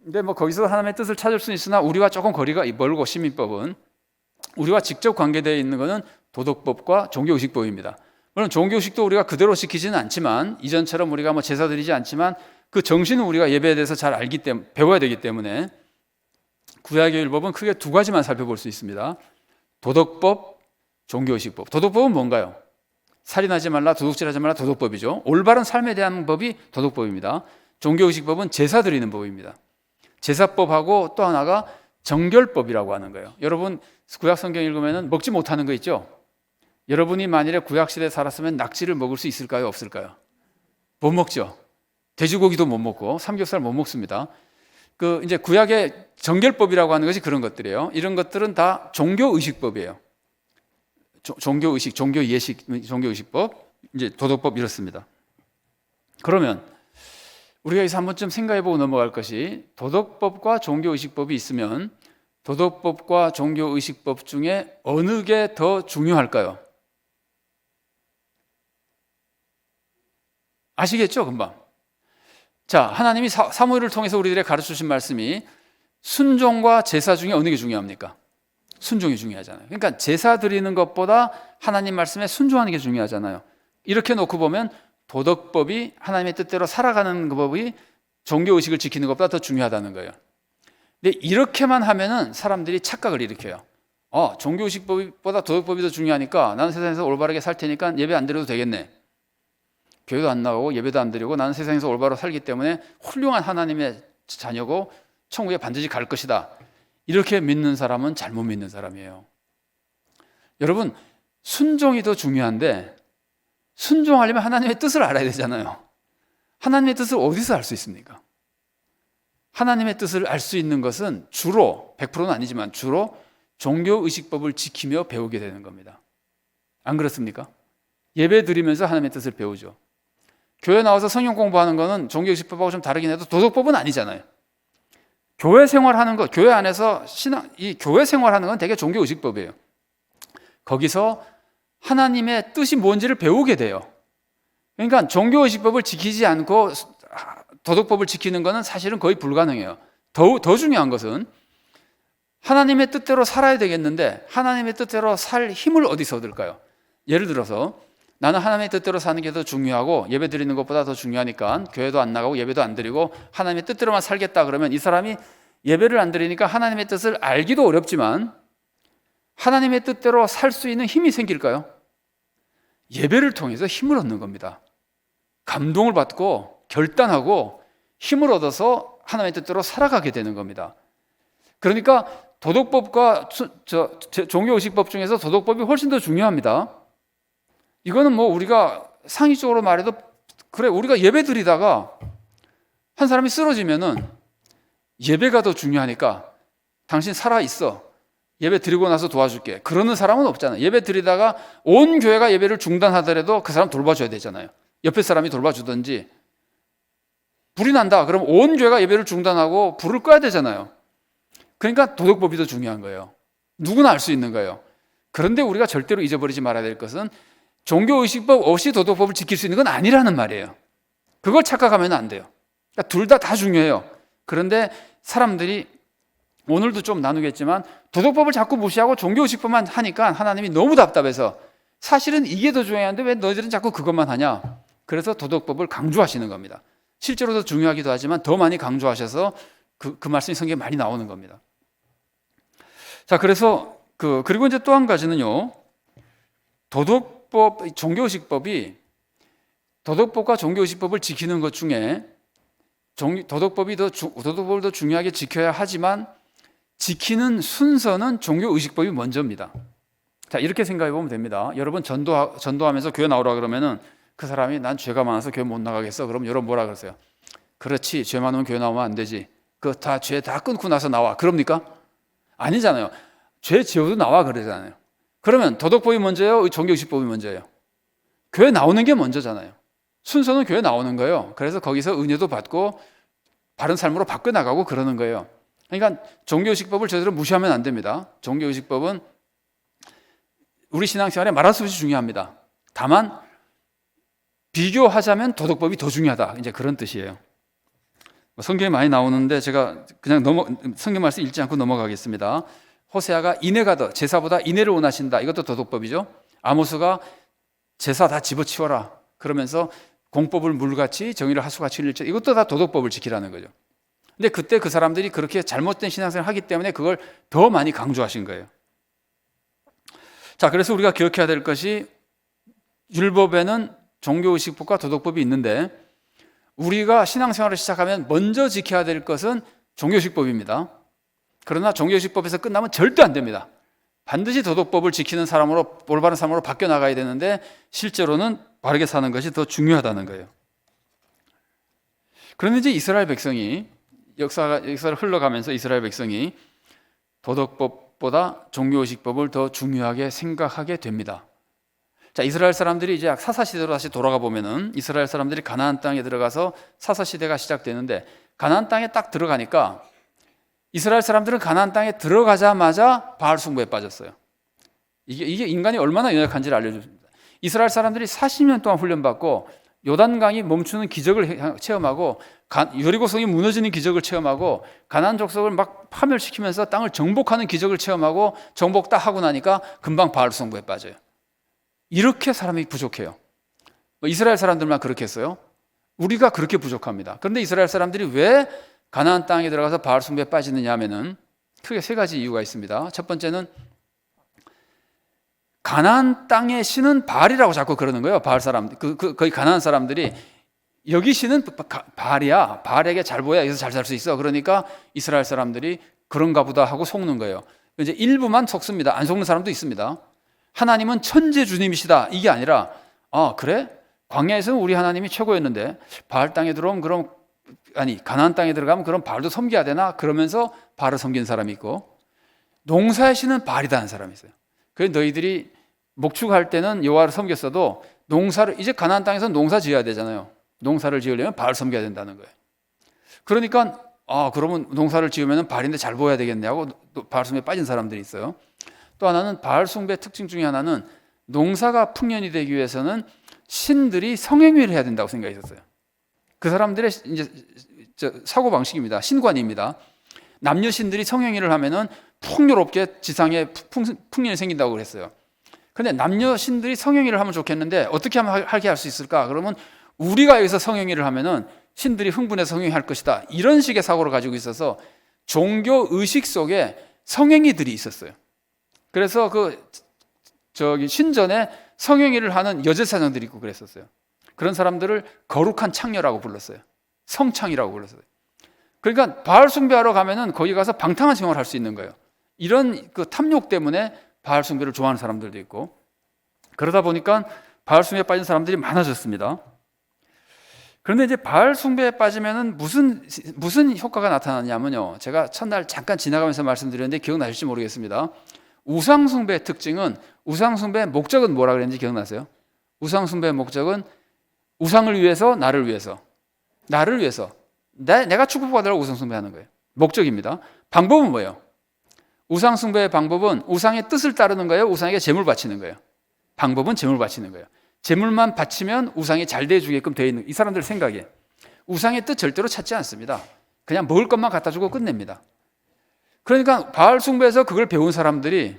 근데 뭐 거기서 하나님의 뜻을 찾을 수는 있으나 우리와 조금 거리가 멀고 시민법은 우리와 직접 관계되어 있는 것은 도덕법과 종교의식법입니다. 물론 종교의식도 우리가 그대로 지키지는 않지만 이전처럼 우리가 뭐 제사 드리지 않지만 그 정신은 우리가 예배에 대해서 잘 알기 때문에 배워야 되기 때문에 구약의 율법은 크게 두 가지만 살펴볼 수 있습니다. 도덕법, 종교의식법. 도덕법은 뭔가요? 살인하지 말라, 도둑질하지 말라 도덕법이죠. 올바른 삶에 대한 법이 도덕법입니다. 종교의식법은 제사 드리는 법입니다. 제사법하고 또 하나가 정결법이라고 하는 거예요. 여러분 구약 성경 읽으면 먹지 못하는 거 있죠? 여러분이 만일에 구약 시대에 살았으면 낙지를 먹을 수 있을까요? 없을까요? 못 먹죠. 돼지고기도 못 먹고 삼겹살 못 먹습니다. 이제 구약의 정결법이라고 하는 것이 그런 것들이에요. 이런 것들은 다 종교의식법이에요. 종교의식, 종교의식법, 이제 도덕법 이렇습니다. 그러면 우리가 여기서 한 번쯤 생각해보고 넘어갈 것이 도덕법과 종교의식법이 있으면 도덕법과 종교의식법 중에 어느 게 더 중요할까요? 아시겠죠? 금방. 자, 하나님이 사무엘을 통해서 우리들에게 가르쳐주신 말씀이 순종과 제사 중에 어느 게 중요합니까? 순종이 중요하잖아요. 그러니까 제사 드리는 것보다 하나님 말씀에 순종하는 게 중요하잖아요. 이렇게 놓고 보면 도덕법이 하나님의 뜻대로 살아가는 법이 종교의식을 지키는 것보다 더 중요하다는 거예요. 근데 이렇게만 하면은 사람들이 착각을 일으켜요. 종교의식법보다 도덕법이 더 중요하니까 나는 세상에서 올바르게 살 테니까 예배 안 드려도 되겠네. 교회도 안 나오고 예배도 안 드리고 나는 세상에서 올바로 살기 때문에 훌륭한 하나님의 자녀고 천국에 반드시 갈 것이다. 이렇게 믿는 사람은 잘못 믿는 사람이에요. 여러분, 순종이 더 중요한데 순종하려면 하나님의 뜻을 알아야 되잖아요. 하나님의 뜻을 어디서 알 수 있습니까? 하나님의 뜻을 알 수 있는 것은 주로 100%는 아니지만 주로 종교의식법을 지키며 배우게 되는 겁니다. 안 그렇습니까? 예배 드리면서 하나님의 뜻을 배우죠. 교회 나와서 성경 공부하는 거는 종교의식법하고 좀 다르긴 해도 도덕법은 아니잖아요. 교회 생활하는 것, 교회 안에서 이 교회 생활하는 건 되게 종교의식법이에요. 거기서 하나님의 뜻이 뭔지를 배우게 돼요. 그러니까 종교의식법을 지키지 않고 도덕법을 지키는 것은 사실은 거의 불가능해요. 더 중요한 것은 하나님의 뜻대로 살아야 되겠는데 하나님의 뜻대로 살 힘을 어디서 얻을까요? 예를 들어서 나는 하나님의 뜻대로 사는 게 더 중요하고 예배 드리는 것보다 더 중요하니까 교회도 안 나가고 예배도 안 드리고 하나님의 뜻대로만 살겠다 그러면 이 사람이 예배를 안 드리니까 하나님의 뜻을 알기도 어렵지만 하나님의 뜻대로 살 수 있는 힘이 생길까요? 예배를 통해서 힘을 얻는 겁니다. 감동을 받고 결단하고 힘을 얻어서 하나님의 뜻대로 살아가게 되는 겁니다. 그러니까 도덕법과 종교의식법 중에서 도덕법이 훨씬 더 중요합니다. 이거는 뭐 우리가 상식적으로 말해도 그래, 우리가 예배 드리다가 한 사람이 쓰러지면은 예배가 더 중요하니까 당신 살아있어, 예배 드리고 나서 도와줄게, 그러는 사람은 없잖아요. 예배 드리다가 온 교회가 예배를 중단하더라도 그 사람 돌봐줘야 되잖아요. 옆에 사람이 돌봐주든지. 불이 난다 그럼 온 교회가 예배를 중단하고 불을 꺼야 되잖아요. 그러니까 도덕법이 더 중요한 거예요. 누구나 알 수 있는 거예요. 그런데 우리가 절대로 잊어버리지 말아야 될 것은 종교의식법 없이 도덕법을 지킬 수 있는 건 아니라는 말이에요. 그걸 착각하면 안 돼요. 그러니까 둘 다 중요해요. 그런데 사람들이 오늘도 좀 나누겠지만 도덕법을 자꾸 무시하고 종교의식법만 하니까 하나님이 너무 답답해서 사실은 이게 더 중요한데 왜 너희들은 자꾸 그것만 하냐. 그래서 도덕법을 강조하시는 겁니다. 실제로도 중요하기도 하지만 더 많이 강조하셔서 그 말씀이 성경에 많이 나오는 겁니다. 자, 그래서 그리고 이제 또 한 가지는요. 종교의식법이 도덕법과 종교의식법을 지키는 것 중에 도덕법을 더 중요하게 지켜야 하지만 지키는 순서는 종교의식법이 먼저입니다. 자, 이렇게 생각해 보면 됩니다. 여러분 전도하면서 교회 나오라 그러면은 그 사람이 난 죄가 많아서 교회 못 나가겠어. 그럼 여러분 뭐라 그러세요? 그렇지, 죄 많으면 교회 나오면 안 되지. 죄 다 끊고 나서 나와. 그럽니까? 아니잖아요. 죄 지어도 나와 그러잖아요. 그러면 도덕법이 먼저예요? 종교의식법이 먼저예요? 교회 나오는 게 먼저잖아요. 순서는 교회 나오는 거예요. 그래서 거기서 은혜도 받고 바른 삶으로 바꿔나가고 그러는 거예요. 그러니까 종교의식법을 저대로 무시하면 안 됩니다. 종교의식법은 우리 신앙생활에 말할 수 없이 중요합니다. 다만 비교하자면 도덕법이 더 중요하다. 이제 그런 뜻이에요. 성경에 많이 나오는데 제가 그냥 성경 말씀 읽지 않고 넘어가겠습니다. 호세아가 인애가 제사보다 인애를 원하신다. 이것도 도덕법이죠. 아모스가 제사 다 집어치워라. 그러면서 공법을 물같이 정의를 하수같이 일체. 이것도 다 도덕법을 지키라는 거죠. 근데 그때 그 사람들이 그렇게 잘못된 신앙생활을 하기 때문에 그걸 더 많이 강조하신 거예요. 자, 그래서 우리가 기억해야 될 것이 율법에는 종교의식법과 도덕법이 있는데 우리가 신앙생활을 시작하면 먼저 지켜야 될 것은 종교의식법입니다. 그러나 종교의식법에서 끝나면 절대 안 됩니다. 반드시 도덕법을 지키는 사람으로 올바른 삶으로 바뀌어 나가야 되는데 실제로는 바르게 사는 것이 더 중요하다는 거예요. 그런데 이제 이스라엘 백성이 역사를 흘러가면서 이스라엘 백성이 도덕법보다 종교의식법을 더 중요하게 생각하게 됩니다. 자, 이스라엘 사람들이 이제 사사시대로 다시 돌아가 보면은 이스라엘 사람들이 가나안 땅에 들어가서 사사시대가 시작되는데 가나안 땅에 딱 들어가니까 이스라엘 사람들은 가나안 땅에 들어가자마자 바알 숭배에 빠졌어요. 이게 인간이 얼마나 연약한지를 알려줍니다. 이스라엘 사람들이 40년 동안 훈련받고 요단강이 멈추는 기적을 체험하고 여리고성이 무너지는 기적을 체험하고 가나안 족속을 막 파멸시키면서 땅을 정복하는 기적을 체험하고 정복 딱 하고 나니까 금방 바알 숭배에 빠져요. 이렇게 사람이 부족해요. 이스라엘 사람들만 그렇게 했어요? 우리가 그렇게 부족합니다. 그런데 이스라엘 사람들이 왜 가나안 땅에 들어가서 바알 숭배에 빠지느냐 하면은 크게 세 가지 이유가 있습니다. 첫 번째는 가나안 땅의 신은 바알이라고 자꾸 그러는 거예요. 바알 사람들, 거의 가나안 사람들이 여기 신은 바알이야. 바알에게 잘 보여야 여기서 잘 살 수 있어. 그러니까 이스라엘 사람들이 그런가 보다 하고 속는 거예요. 이제 일부만 속습니다. 안 속는 사람도 있습니다. 하나님은 천재 주님이시다. 이게 아니라 그래? 광야에서는 우리 하나님이 최고였는데 바알 땅에 들어오면 그럼 가나안 땅에 들어가면 그럼 바알도 섬겨야 되나? 그러면서 바알을 섬기는 사람이 있고 농사의 신은 바알이라는 사람이 있어요. 그래서 너희들이 목축할 때는 여호와를 섬겼어도 농사를 이제 가나안 땅에서 농사 지어야 되잖아요. 농사를 지으려면 바알 섬겨야 된다는 거예요. 그러니까 그러면 농사를 지으면 바알인데 잘 보여야 되겠네 하고 바알 숭배에 빠진 사람들이 있어요. 또 하나는 바알 숭배 특징 중에 하나는 농사가 풍년이 되기 위해서는 신들이 성행위를 해야 된다고 생각했었어요. 그 사람들의 이제 사고 방식입니다. 신관입니다. 남녀 신들이 성행위를 하면은 풍요롭게 지상에 풍년이 생긴다고 그랬어요. 그런데 남녀 신들이 성행위를 하면 좋겠는데 어떻게 하면 하게 할 수 있을까? 그러면 우리가 여기서 성행위를 하면은 신들이 흥분해서 성행위할 것이다. 이런 식의 사고를 가지고 있어서 종교 의식 속에 성행위들이 있었어요. 그래서 신전에 성행위를 하는 여제사장들이 있고 그랬었어요. 그런 사람들을 거룩한 창녀라고 불렀어요. 성창이라고 불렀어요. 그러니까 바알 숭배하러 가면은 거기 가서 방탕한 생활을 할 수 있는 거예요. 이런 탐욕 때문에 바알 숭배를 좋아하는 사람들도 있고 그러다 보니까 바알 숭배에 빠진 사람들이 많아졌습니다. 그런데 이제 바알 숭배에 빠지면은 무슨 효과가 나타나냐면요. 제가 첫날 잠깐 지나가면서 말씀드렸는데 기억나실지 모르겠습니다. 우상숭배의 특징은 우상숭배의 목적은 뭐라 그랬는지 기억나세요? 우상숭배의 목적은 우상을 위해서 나를 위해서 내가 축복받으라고 우상숭배하는 거예요. 목적입니다. 방법은 뭐예요? 우상숭배의 방법은 우상의 뜻을 따르는 거예요? 우상에게 제물 바치는 거예요? 방법은 제물 바치는 거예요. 제물만 바치면 우상이 잘 돼주게끔 되어 있는 이 사람들 생각에 우상의 뜻 절대로 찾지 않습니다. 그냥 먹을 것만 갖다 주고 끝냅니다. 그러니까 바알 숭배에서 그걸 배운 사람들이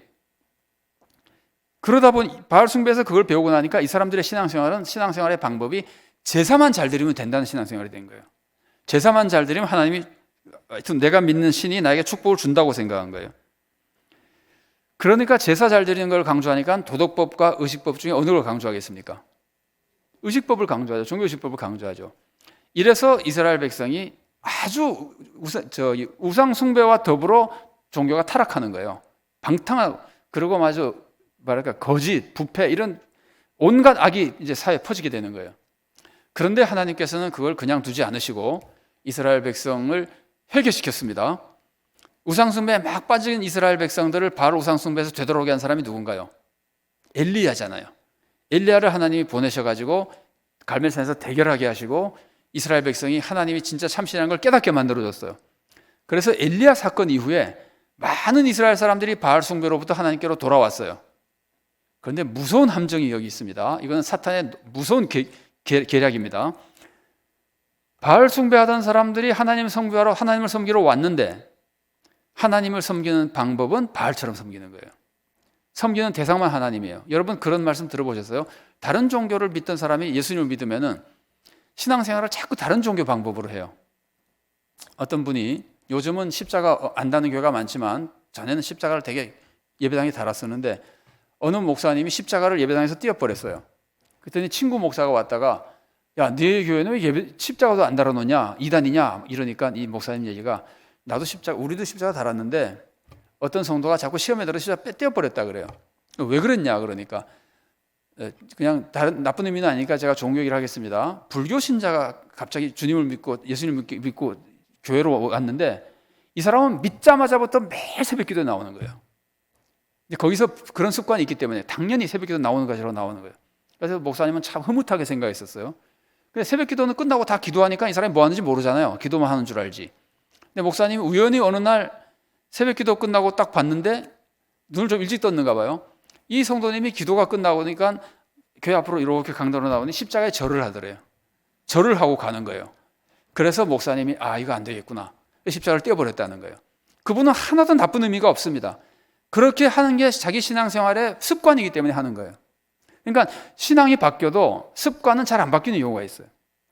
그러다 보니 바알 숭배에서 그걸 배우고 나니까 이 사람들의 신앙생활의 방법이 제사만 잘 드리면 된다는 신앙생활이 된 거예요. 제사만 잘 드리면 하나님이 하여튼 내가 믿는 신이 나에게 축복을 준다고 생각한 거예요. 그러니까 제사 잘 드리는 걸 강조하니까 도덕법과 의식법 중에 어느 걸 강조하겠습니까? 의식법을 강조하죠. 종교의식법을 강조하죠. 이래서 이스라엘 백성이 아주 우상 숭배와 더불어 종교가 타락하는 거예요. 방탕하고 그리고 마저 말할까 거짓, 부패 이런 온갖 악이 이제 사회에 퍼지게 되는 거예요. 그런데 하나님께서는 그걸 그냥 두지 않으시고 이스라엘 백성을 회개시켰습니다. 우상숭배에 막 빠진 이스라엘 백성들을 바로 우상숭배에서 되돌아오게 한 사람이 누군가요? 엘리야잖아요. 엘리야를 하나님이 보내셔가지고 갈멜산에서 대결하게 하시고 이스라엘 백성이 하나님이 진짜 참신한 걸 깨닫게 만들어줬어요. 그래서 엘리야 사건 이후에 많은 이스라엘 사람들이 바알 숭배로부터 하나님께로 돌아왔어요. 그런데 무서운 함정이 여기 있습니다. 이건 사탄의 무서운 계략입니다. 바알 숭배하던 사람들이 하나님을 섬기러 왔는데 하나님을 섬기는 방법은 바알처럼 섬기는 거예요. 섬기는 대상만 하나님이에요. 여러분 그런 말씀 들어보셨어요? 다른 종교를 믿던 사람이 예수님을 믿으면은 신앙생활을 자꾸 다른 종교 방법으로 해요. 어떤 분이 요즘은 십자가 안 다는 교회가 많지만 전에는 십자가를 되게 예배당에 달았었는데 어느 목사님이 십자가를 예배당에서 띄워버렸어요. 그랬더니 친구 목사가 왔다가 야, 네 교회는 왜 십자가도 안 달아놓냐? 이단이냐? 이러니까 이 목사님 얘기가 우리도 십자가 달았는데 어떤 성도가 자꾸 시험에 들어 십자가 떼어버렸다 그래요. 왜 그랬냐? 그러니까 그냥 다른 나쁜 의미는 아니니까 제가 종교 얘기를 하겠습니다. 불교 신자가 갑자기 주님을 믿고 예수님을 믿고 교회로 왔는데 이 사람은 믿자마자부터 매일 새벽 기도에 나오는 거예요. 거기서 그런 습관이 있기 때문에 당연히 새벽 기도 나오는 것으로 나오는 거예요. 그래서 목사님은 참 흐뭇하게 생각했었어요. 근데 새벽 기도는 끝나고 다 기도하니까 이 사람이 뭐 하는지 모르잖아요. 기도만 하는 줄 알지. 근데 목사님이 우연히 어느 날 새벽 기도 끝나고 딱 봤는데 눈을 좀 일찍 떴는가 봐요. 이 성도님이 기도가 끝나고 나니까 교회 앞으로 이렇게 강도로 나오니 십자가에 절을 하더래요. 절을 하고 가는 거예요. 그래서 목사님이 이거 안 되겠구나. 십자가를 떼어버렸다는 거예요. 그분은 하나도 나쁜 의미가 없습니다. 그렇게 하는 게 자기 신앙생활의 습관이기 때문에 하는 거예요. 그러니까 신앙이 바뀌어도 습관은 잘 안 바뀌는 경우가 있어요.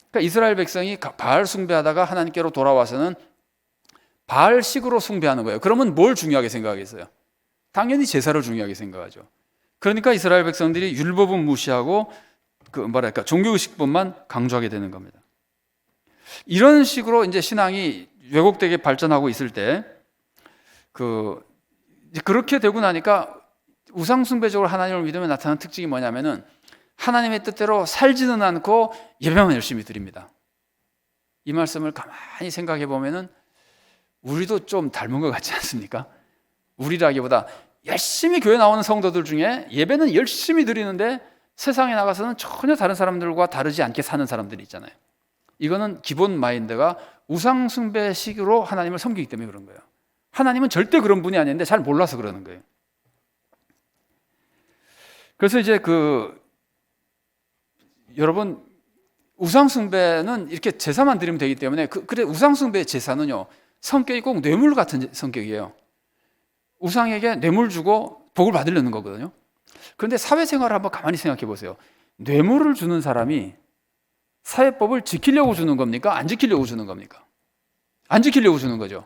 그러니까 이스라엘 백성이 바알 숭배하다가 하나님께로 돌아와서는 바알식으로 숭배하는 거예요. 그러면 뭘 중요하게 생각하겠어요? 당연히 제사를 중요하게 생각하죠. 그러니까 이스라엘 백성들이 율법은 무시하고 종교의식법만 강조하게 되는 겁니다. 이런 식으로 이제 신앙이 왜곡되게 발전하고 있을 때 그렇게 되고 나니까 우상숭배적으로 하나님을 믿으면 나타나는 특징이 뭐냐면은 하나님의 뜻대로 살지는 않고 예배만 열심히 드립니다. 이 말씀을 가만히 생각해 보면은 우리도 좀 닮은 것 같지 않습니까? 우리라기보다 열심히 교회 나오는 성도들 중에 예배는 열심히 드리는데 세상에 나가서는 전혀 다른 사람들과 다르지 않게 사는 사람들이 있잖아요. 이거는 기본 마인드가 우상숭배식으로 하나님을 섬기기 때문에 그런 거예요. 하나님은 절대 그런 분이 아닌데 잘 몰라서 그러는 거예요. 그래서 이제 여러분 우상숭배는 이렇게 제사만 드리면 되기 때문에 그래 우상숭배의 제사는요 성격이 꼭 뇌물 같은 성격이에요. 우상에게 뇌물 주고 복을 받으려는 거거든요. 그런데 사회생활을 한번 가만히 생각해 보세요. 뇌물을 주는 사람이 사회법을 지키려고 주는 겁니까? 안 지키려고 주는 겁니까? 안 지키려고 주는 거죠.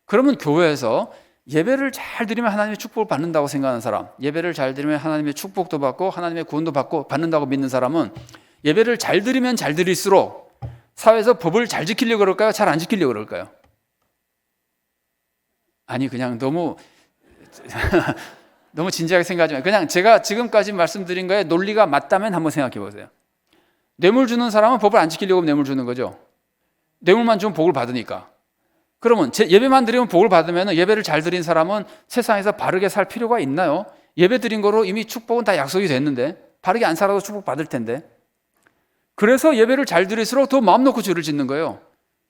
그러면 교회에서 예배를 잘 드리면 하나님의 축복을 받는다고 생각하는 사람, 예배를 잘 드리면 하나님의 축복도 받고 하나님의 구원도 받는다고 믿는 사람은 예배를 잘 드리면 잘 드릴수록 사회에서 법을 잘 지키려고 그럴까요? 잘 안 지키려고 그럴까요? 아니 그냥 너무 진지하게 생각하지 마요. 그냥 제가 지금까지 말씀드린 거에 논리가 맞다면 한번 생각해 보세요. 뇌물 주는 사람은 법을 안 지키려고 뇌물 주는 거죠. 뇌물만 주면 복을 받으니까. 그러면 예배만 드리면 복을 받으면 예배를 잘 드린 사람은 세상에서 바르게 살 필요가 있나요? 예배 드린 거로 이미 축복은 다 약속이 됐는데 바르게 안 살아도 축복 받을 텐데. 그래서 예배를 잘 드릴수록 더 마음 놓고 죄를 짓는 거예요.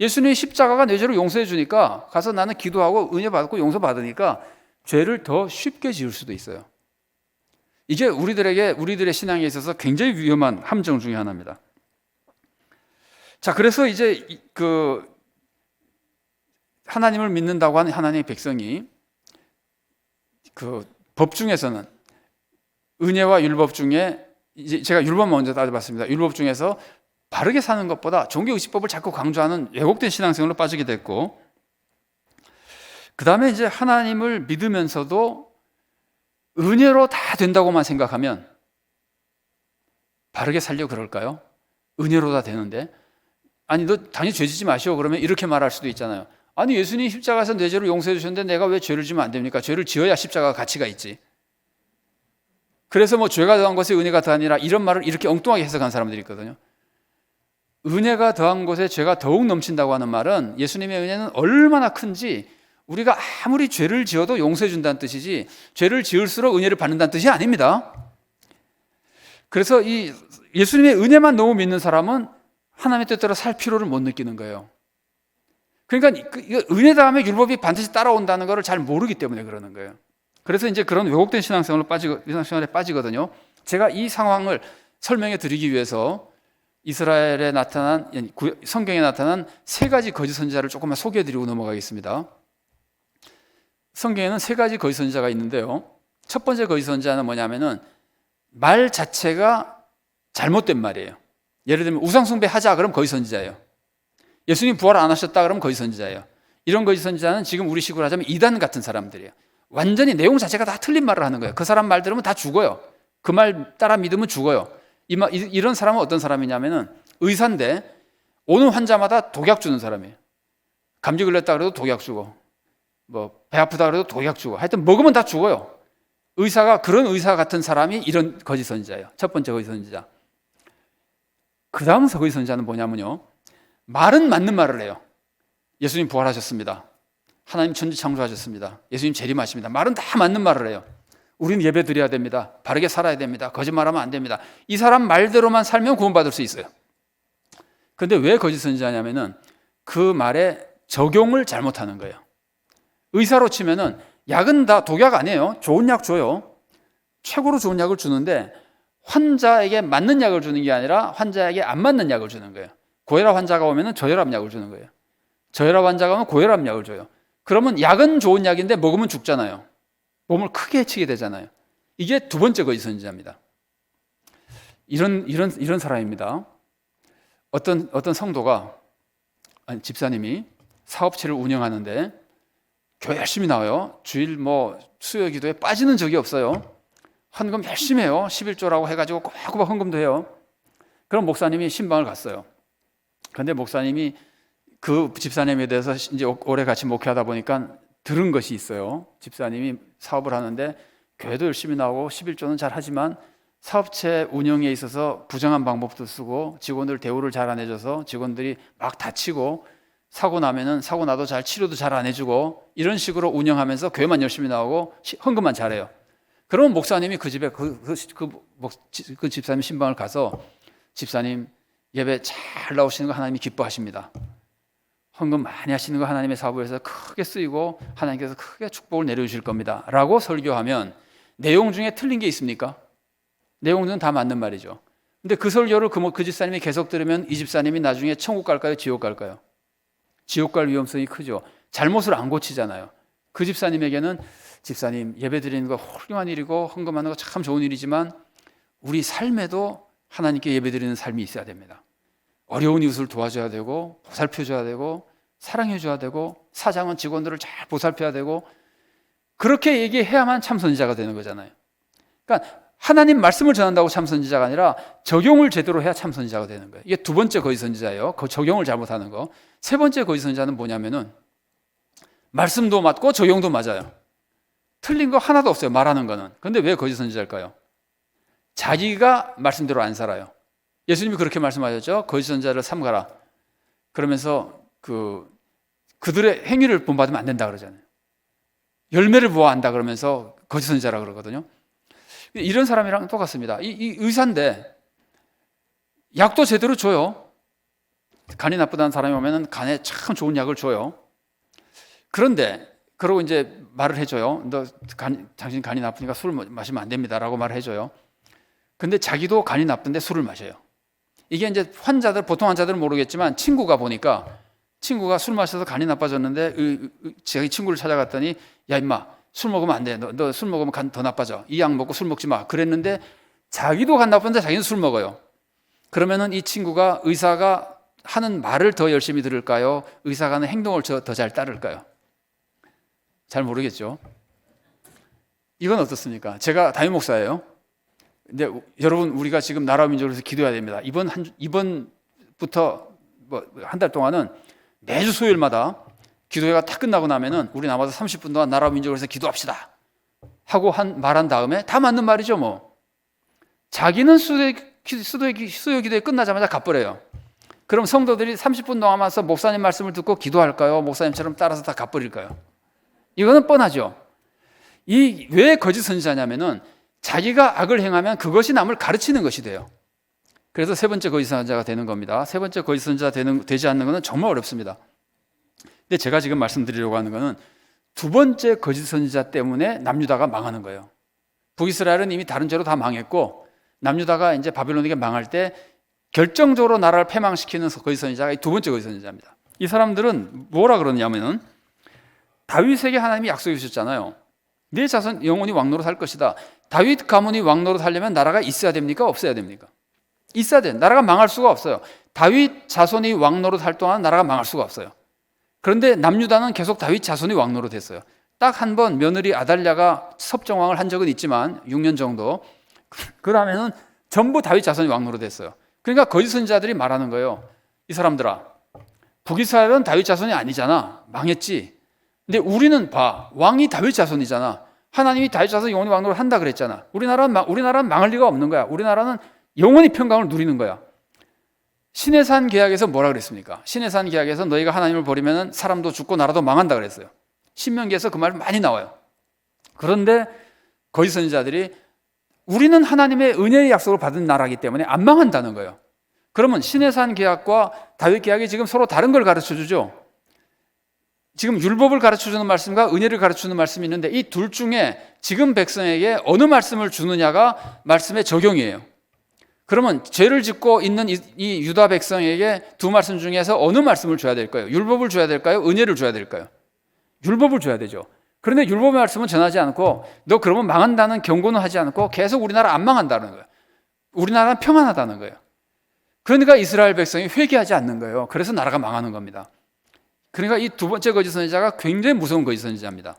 예수님의 십자가가 내 죄를 용서해 주니까 가서 나는 기도하고 은혜 받고 용서 받으니까 죄를 더 쉽게 지을 수도 있어요. 이게 우리들의 신앙에 있어서 굉장히 위험한 함정 중에 하나입니다. 자, 그래서 이제 그 하나님을 믿는다고 하는 하나님의 백성이 그 법 중에서는 은혜와 율법 중에 이제 제가 율법 먼저 따져봤습니다. 율법 중에서 바르게 사는 것보다 종교의식법을 자꾸 강조하는 왜곡된 신앙생활로 빠지게 됐고, 그 다음에 이제 하나님을 믿으면서도 은혜로 다 된다고만 생각하면 바르게 살려고 그럴까요? 은혜로 다 되는데, 아니 너 당연히 죄 짓지 마시오 그러면 이렇게 말할 수도 있잖아요. 아니 예수님이 십자가에서 내 죄를 용서해 주셨는데 내가 왜 죄를 지면 안 됩니까? 죄를 지어야 십자가가 가치가 있지. 그래서 뭐 죄가 더한 것에 은혜가 더하니라 이런 말을 이렇게 엉뚱하게 해석한 사람들이 있거든요. 은혜가 더한 곳에 죄가 더욱 넘친다고 하는 말은 예수님의 은혜는 얼마나 큰지 우리가 아무리 죄를 지어도 용서해 준다는 뜻이지 죄를 지을수록 은혜를 받는다는 뜻이 아닙니다. 그래서 이 예수님의 은혜만 너무 믿는 사람은 하나님의 뜻대로 살 필요를 못 느끼는 거예요. 그러니까 은혜 다음에 율법이 반드시 따라온다는 것을 잘 모르기 때문에 그러는 거예요. 그래서 이제 그런 왜곡된 신앙생활에 빠지거든요. 제가 이 상황을 설명해 드리기 위해서 이스라엘에 나타난 성경에 나타난 세 가지 거짓 선지자를 조금만 소개해 드리고 넘어가겠습니다. 성경에는 세 가지 거짓 선지자가 있는데요. 첫 번째 거짓 선지자는 뭐냐면은 말 자체가 잘못된 말이에요. 예를 들면 우상숭배 하자 그럼 거짓 선지자예요. 예수님 부활 안 하셨다 그러면 거짓 선지자예요. 이런 거짓 선지자는 지금 우리 식으로 하자면 이단 같은 사람들이에요. 완전히 내용 자체가 다 틀린 말을 하는 거예요. 그 사람 말 들으면 다 죽어요. 그 말 따라 믿으면 죽어요. 이런 사람은 어떤 사람이냐면은 의사인데 오는 환자마다 독약 주는 사람이에요. 감기 걸렸다 그래도 독약 주고 뭐 배 아프다 그래도 독약 주고 하여튼 먹으면 다 죽어요. 그런 의사 같은 사람이 이런 거짓 선지자예요. 첫 번째 거짓 선지자. 그 다음 거짓 선지자는 뭐냐면요. 말은 맞는 말을 해요. 예수님 부활하셨습니다. 하나님 천지 창조하셨습니다. 예수님 재림하십니다. 말은 다 맞는 말을 해요. 우리는 예배 드려야 됩니다. 바르게 살아야 됩니다. 거짓말하면 안 됩니다. 이 사람 말대로만 살면 구원받을 수 있어요. 그런데 왜 거짓 선지자냐면은 그 말에 적용을 잘못하는 거예요. 의사로 치면은 약은 다 독약 아니에요. 좋은 약 줘요. 최고로 좋은 약을 주는데 환자에게 맞는 약을 주는 게 아니라 환자에게 안 맞는 약을 주는 거예요. 고혈압 환자가 오면은 저혈압 약을 주는 거예요. 저혈압 환자가 오면 고혈압 약을 줘요. 그러면 약은 좋은 약인데 먹으면 죽잖아요. 몸을 크게 해치게 되잖아요. 이게 두 번째 거짓 선지자입니다. 이런 사람입니다. 어떤 성도가 집사님이 사업체를 운영하는데 교회 열심히 나와요. 주일 수요 기도에 빠지는 적이 없어요. 헌금 열심히 해요. 11조라고 해가지고 꼬박꼬박 헌금도 해요. 그럼 목사님이 신방을 갔어요. 그런데 목사님이 그 집사님에 대해서 이제 오래 같이 목회하다 보니까 들은 것이 있어요. 집사님이 사업을 하는데 교회도 열심히 나오고 11조는 잘 하지만 사업체 운영에 있어서 부정한 방법도 쓰고 직원들 대우를 잘 안 해줘서 직원들이 막 다치고 사고 나면은 사고 나도 치료도 잘 안 해주고 이런 식으로 운영하면서 교회만 열심히 나오고 헌금만 잘해요. 그러면 목사님이 그 집에 그 집사님 신방을 가서 집사님 예배 잘 나오시는 거 하나님이 기뻐하십니다. 헌금 많이 하시는 거 하나님의 사업에서 크게 쓰이고 하나님께서 크게 축복을 내려주실 겁니다. 라고 설교하면 내용 중에 틀린 게 있습니까? 내용은 다 맞는 말이죠. 근데 그 설교를 그 집사님이 계속 들으면 이 집사님이 나중에 천국 갈까요? 지옥 갈까요? 지옥 갈 위험성이 크죠. 잘못을 안 고치잖아요. 그 집사님에게는 집사님 예배 드리는 거 훌륭한 일이고 헌금하는 거 참 좋은 일이지만 우리 삶에도 하나님께 예배 드리는 삶이 있어야 됩니다. 어려운 이웃을 도와줘야 되고 보살펴줘야 되고 사랑해줘야 되고 사장은 직원들을 잘 보살펴야 되고 그렇게 얘기해야만 참선지자가 되는 거잖아요. 그러니까 하나님 말씀을 전한다고 참선지자가 아니라 적용을 제대로 해야 참선지자가 되는 거예요. 이게 두 번째 거짓 선지자예요. 그 적용을 잘못하는 거. 세 번째 거짓 선지자는 뭐냐면은 말씀도 맞고 적용도 맞아요. 틀린 거 하나도 없어요. 말하는 거는. 그런데 왜 거짓 선지자일까요? 자기가 말씀대로 안 살아요. 예수님이 그렇게 말씀하셨죠. 거짓 선지자를 삼가라. 그러면서 그들의 행위를 본받으면 안 된다 그러잖아요. 열매를 보아 안다 그러면서 거짓 선지자라 그러거든요. 이런 사람이랑 똑같습니다. 이 의사인데 약도 제대로 줘요. 간이 나쁘다는 사람이 오면 간에 참 좋은 약을 줘요. 그런데 그러고 이제 말을 해줘요. 당신 간이 나쁘니까 술을 마시면 안 됩니다라고 말을 해줘요. 근데 자기도 간이 나쁜데 술을 마셔요. 이게 이제 보통 환자들은 모르겠지만 친구가 보니까 친구가 술 마셔서 간이 나빠졌는데 자기 친구를 찾아갔더니 야 임마 술 먹으면 안 돼. 너 술 먹으면 간 더 나빠져. 이 약 먹고 술 먹지 마. 그랬는데 자기도 간 나쁜데 자기는 술 먹어요. 그러면은 이 친구가 의사가 하는 말을 더 열심히 들을까요? 의사가 하는 행동을 더 잘 따를까요? 잘 모르겠죠. 이건 어떻습니까? 제가 담임 목사예요. 근데 여러분 우리가 지금 나라와 민족을 위해서 기도해야 됩니다. 이번부터 한 달 동안은 매주 수요일마다 기도회가 다 끝나고 나면은 우리 남아서 30분 동안 나라와 민족을 위해서 기도합시다 하고 말한 다음에 다 맞는 말이죠 뭐. 자기는 수요 기도회 끝나자마자 갚으래요. 그럼 성도들이 30분 동안 와서 목사님 말씀을 듣고 기도할까요? 목사님처럼 따라서 다 갚으릴까요? 이거는 뻔하죠. 왜 거짓 선지자냐면은 자기가 악을 행하면 그것이 남을 가르치는 것이 돼요. 그래서 세 번째 거짓 선지자가 되는 겁니다. 세 번째 거짓 선지자 되지 않는 것은 정말 어렵습니다. 근데 제가 지금 말씀드리려고 하는 것은 두 번째 거짓 선지자 때문에 남유다가 망하는 거예요. 북이스라엘은 이미 다른 죄로 다 망했고 남유다가 이제 바빌론에게 망할 때 결정적으로 나라를 패망시키는 거짓 선지자가 이 두 번째 거짓 선지자입니다. 이 사람들은 뭐라 그러냐면은 다윗에게 하나님이 약속해 주셨잖아요. 네 자손 영원히 왕노릇 할 것이다. 다윗 가문이 왕노릇 하려면 나라가 있어야 됩니까? 없어야 됩니까? 있어야 돼. 나라가 망할 수가 없어요. 다윗 자손이 왕노릇 할 동안 나라가 망할 수가 없어요. 그런데 남유다는 계속 다윗 자손이 왕노릇 했어요. 딱 한 번 며느리 아달랴가 섭정왕을 한 적은 있지만 6년 정도. 그 다음에는 전부 다윗 자손이 왕노릇 했어요. 그러니까 거짓 선지자들이 말하는 거예요. 이 사람들아, 북이스라엘은 다윗 자손이 아니잖아. 망했지. 근데 우리는 왕이 다윗 자손이잖아. 하나님이 다윗 자손 영원히 왕노릇 한다 그랬잖아. 우리나라는 망할 리가 없는 거야. 우리나라는 영원히 평강을 누리는 거야. 신의 산 계약에서 뭐라 그랬습니까? 신의 산 계약에서 너희가 하나님을 버리면 사람도 죽고 나라도 망한다 그랬어요. 신명기에서 그 말 많이 나와요. 그런데 거짓 선지자들이 우리는 하나님의 은혜의 약속을 받은 나라이기 때문에 안 망한다는 거예요. 그러면 신의 산 계약과 다윗 계약이 지금 서로 다른 걸 가르쳐 주죠. 지금 율법을 가르쳐 주는 말씀과 은혜를 가르쳐 주는 말씀이 있는데 이 둘 중에 지금 백성에게 어느 말씀을 주느냐가 말씀의 적용이에요. 그러면 죄를 짓고 있는 이 유다 백성에게 두 말씀 중에서 어느 말씀을 줘야 될까요? 율법을 줘야 될까요? 은혜를 줘야 될까요? 율법을 줘야 되죠. 그런데 율법의 말씀은 전하지 않고 너 그러면 망한다는 경고는 하지 않고 계속 우리나라 안 망한다는 거예요. 우리나라는 평안하다는 거예요. 그러니까 이스라엘 백성이 회개하지 않는 거예요. 그래서 나라가 망하는 겁니다. 그러니까 이 두 번째 거짓 선지자가 굉장히 무서운 거짓 선지자입니다.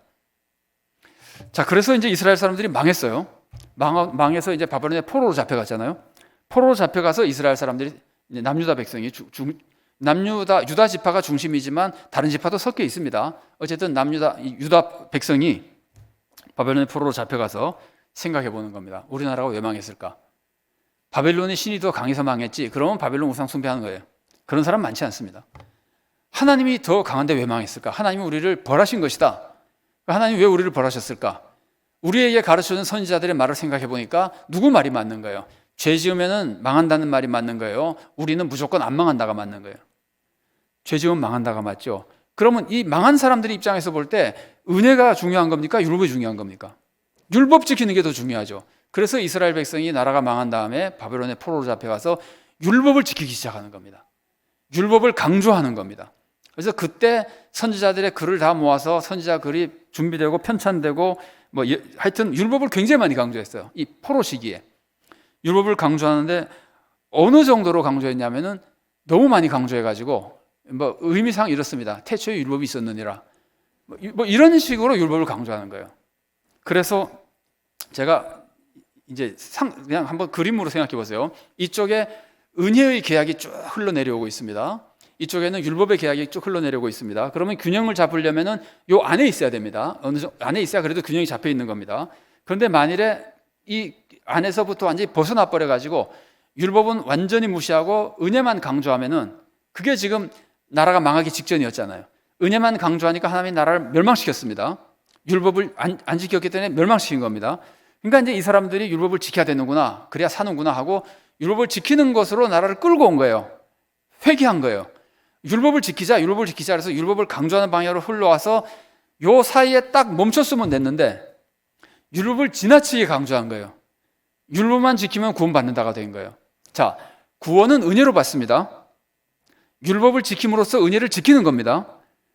자, 그래서 이제 이스라엘 사람들이 망했어요. 망해서 이제 바벨론에 포로로 잡혀갔잖아요. 포로로 잡혀가서 이스라엘 사람들이 남유다 백성이 유다 지파가 중심이지만 다른 지파도 섞여 있습니다. 어쨌든 유다 백성이 바벨론의 포로로 잡혀가서 생각해 보는 겁니다. 우리나라가 왜 망했을까? 바벨론의 신이 더 강해서 망했지. 그러면 바벨론 우상 숭배하는 거예요. 그런 사람 많지 않습니다. 하나님이 더 강한데 왜 망했을까? 하나님은 우리를 벌하신 것이다. 하나님이 왜 우리를 벌하셨을까? 우리에게 가르쳐주는 선지자들의 말을 생각해 보니까 누구 말이 맞는 거예요? 죄 지으면 망한다는 말이 맞는 거예요? 우리는 무조건 안 망한다가 맞는 거예요? 죄 지으면 망한다가 맞죠? 그러면 이 망한 사람들의 입장에서 볼 때 은혜가 중요한 겁니까? 율법이 중요한 겁니까? 율법 지키는 게 더 중요하죠. 그래서 이스라엘 백성이 나라가 망한 다음에 바벨론의 포로로 잡혀가서 율법을 지키기 시작하는 겁니다. 율법을 강조하는 겁니다. 그래서 그때 선지자들의 글을 다 모아서 선지자 글이 준비되고 편찬되고 하여튼 율법을 굉장히 많이 강조했어요. 이 포로 시기에. 율법을 강조하는데 어느 정도로 강조했냐면은 너무 많이 강조해가지고 의미상 이렇습니다. 태초에 율법이 있었느니라. 이런 식으로 율법을 강조하는 거예요. 그래서 제가 이제 그냥 한번 그림으로 생각해 보세요. 이쪽에 은혜의 계약이 쭉 흘러내려오고 있습니다. 이쪽에는 율법의 계약이 쭉 흘러내려오고 있습니다. 그러면 균형을 잡으려면은 요 안에 있어야 됩니다. 어느 정도 안에 있어야 그래도 균형이 잡혀 있는 겁니다. 그런데 만일에 이 안에서부터 완전히 벗어나 버려 가지고 율법은 완전히 무시하고 은혜만 강조하면은 그게 지금 나라가 망하기 직전이었잖아요. 은혜만 강조하니까 하나님이 나라를 멸망시켰습니다. 율법을 안 지켰기 때문에 멸망시킨 겁니다. 그러니까 이제 이 사람들이 율법을 지켜야 되는구나, 그래야 사는구나 하고 율법을 지키는 것으로 나라를 끌고 온 거예요. 회개한 거예요. 율법을 지키자 그래서 율법을 강조하는 방향으로 흘러와서 요 사이에 딱 멈췄으면 됐는데 율법을 지나치게 강조한 거예요. 율법만 지키면 구원받는다가 된 거예요. 자, 구원은 은혜로 받습니다. 율법을 지킴으로써 은혜를 지키는 겁니다.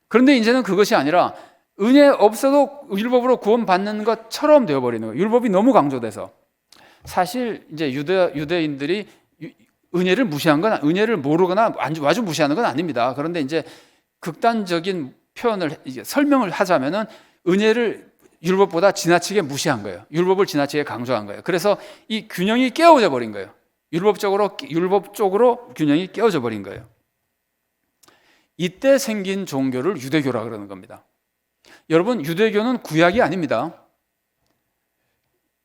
그런데 이제는 그것이 아니라 은혜 없어도 율법으로 구원받는 것처럼 되어버리는 거예요. 율법이 너무 강조돼서. 사실 이제 유대인들이 은혜를 무시한 건, 은혜를 모르거나 아주 무시하는 건 아닙니다. 그런데 이제 극단적인 표현을 설명을 하자면은 은혜를 율법보다 지나치게 무시한 거예요. 율법을 지나치게 강조한 거예요. 그래서 이 균형이 깨어져 버린 거예요. 율법 쪽으로 균형이 깨어져 버린 거예요. 이때 생긴 종교를 유대교라 그러는 겁니다. 여러분, 유대교는 구약이 아닙니다.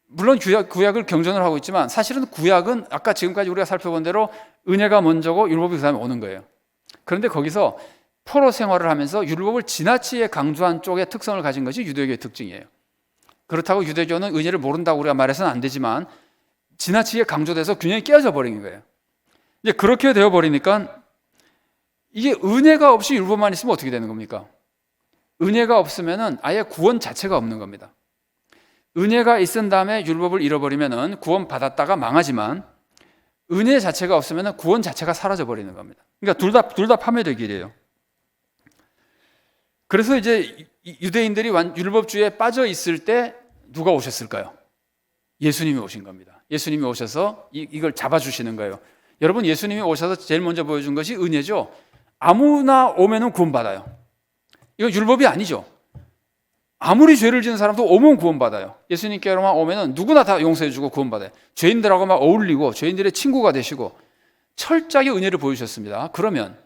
물론 구약을 경전을 하고 있지만 사실은 구약은 아까 지금까지 우리가 살펴본 대로 은혜가 먼저고 율법이 그 다음에 오는 거예요. 그런데 거기서 포로 생활을 하면서 율법을 지나치게 강조한 쪽의 특성을 가진 것이 유대교의 특징이에요. 그렇다고 유대교는 은혜를 모른다고 우리가 말해서는 안 되지만 지나치게 강조돼서 균형이 깨어져 버린 거예요. 이제 그렇게 되어 버리니까 이게 은혜가 없이 율법만 있으면 어떻게 되는 겁니까? 은혜가 없으면은 아예 구원 자체가 없는 겁니다. 은혜가 있은 다음에 율법을 잃어버리면은 구원 받았다가 망하지만 은혜 자체가 없으면은 구원 자체가 사라져 버리는 겁니다. 그러니까 둘 다 파멸의 길이에요. 그래서 이제 유대인들이 율법주의에 빠져 있을 때 누가 오셨을까요? 예수님이 오신 겁니다. 예수님이 오셔서 이걸 잡아주시는 거예요. 여러분, 예수님이 오셔서 제일 먼저 보여준 것이 은혜죠. 아무나 오면은 구원받아요. 이거 율법이 아니죠. 아무리 죄를 지은 사람도 오면 구원받아요. 예수님께로만 오면은 누구나 다 용서해주고 구원받아요. 죄인들하고 막 어울리고 죄인들의 친구가 되시고 철저하게 은혜를 보여주셨습니다. 그러면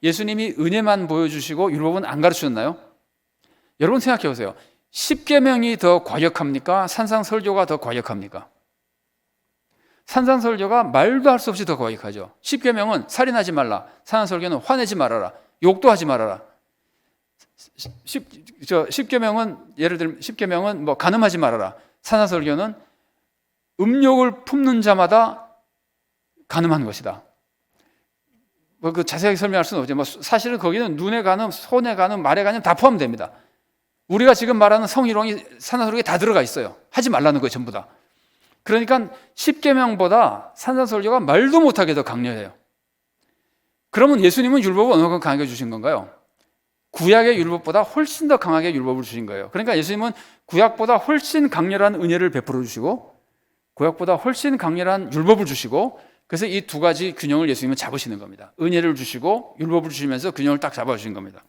예수님이 은혜만 보여주시고 율법은 안 가르치셨나요? 여러분 생각해 보세요. 십계명이 더 과격합니까? 산상설교가 더 과격합니까? 산상설교가 말도 할 수 없이 더 과격하죠. 십계명은 살인하지 말라, 산상설교는 화내지 말아라, 욕도 하지 말아라. 십계명은 예를 들면 십계명은 뭐 간음하지 말아라. 산상설교는 음욕을 품는 자마다 간음한 것이다. 뭐 그 자세하게 설명할 수는 없죠. 뭐 사실은 거기는 눈에 간음, 손에 간음, 말에 간음 다 포함됩니다. 우리가 지금 말하는 성희롱이 산상설교에 다 들어가 있어요. 하지 말라는 거예요, 전부 다. 그러니까 십계명보다 산상설교가 말도 못하게 더 강렬해요. 그러면 예수님은 율법을 어느 만큼 강하게 주신 건가요? 구약의 율법보다 훨씬 더 강하게 율법을 주신 거예요. 그러니까 예수님은 구약보다 훨씬 강렬한 은혜를 베풀어 주시고 구약보다 훨씬 강렬한 율법을 주시고 그래서 이 두 가지 균형을 예수님은 잡으시는 겁니다. 은혜를 주시고 율법을 주시면서 균형을 딱 잡아주신 겁니다.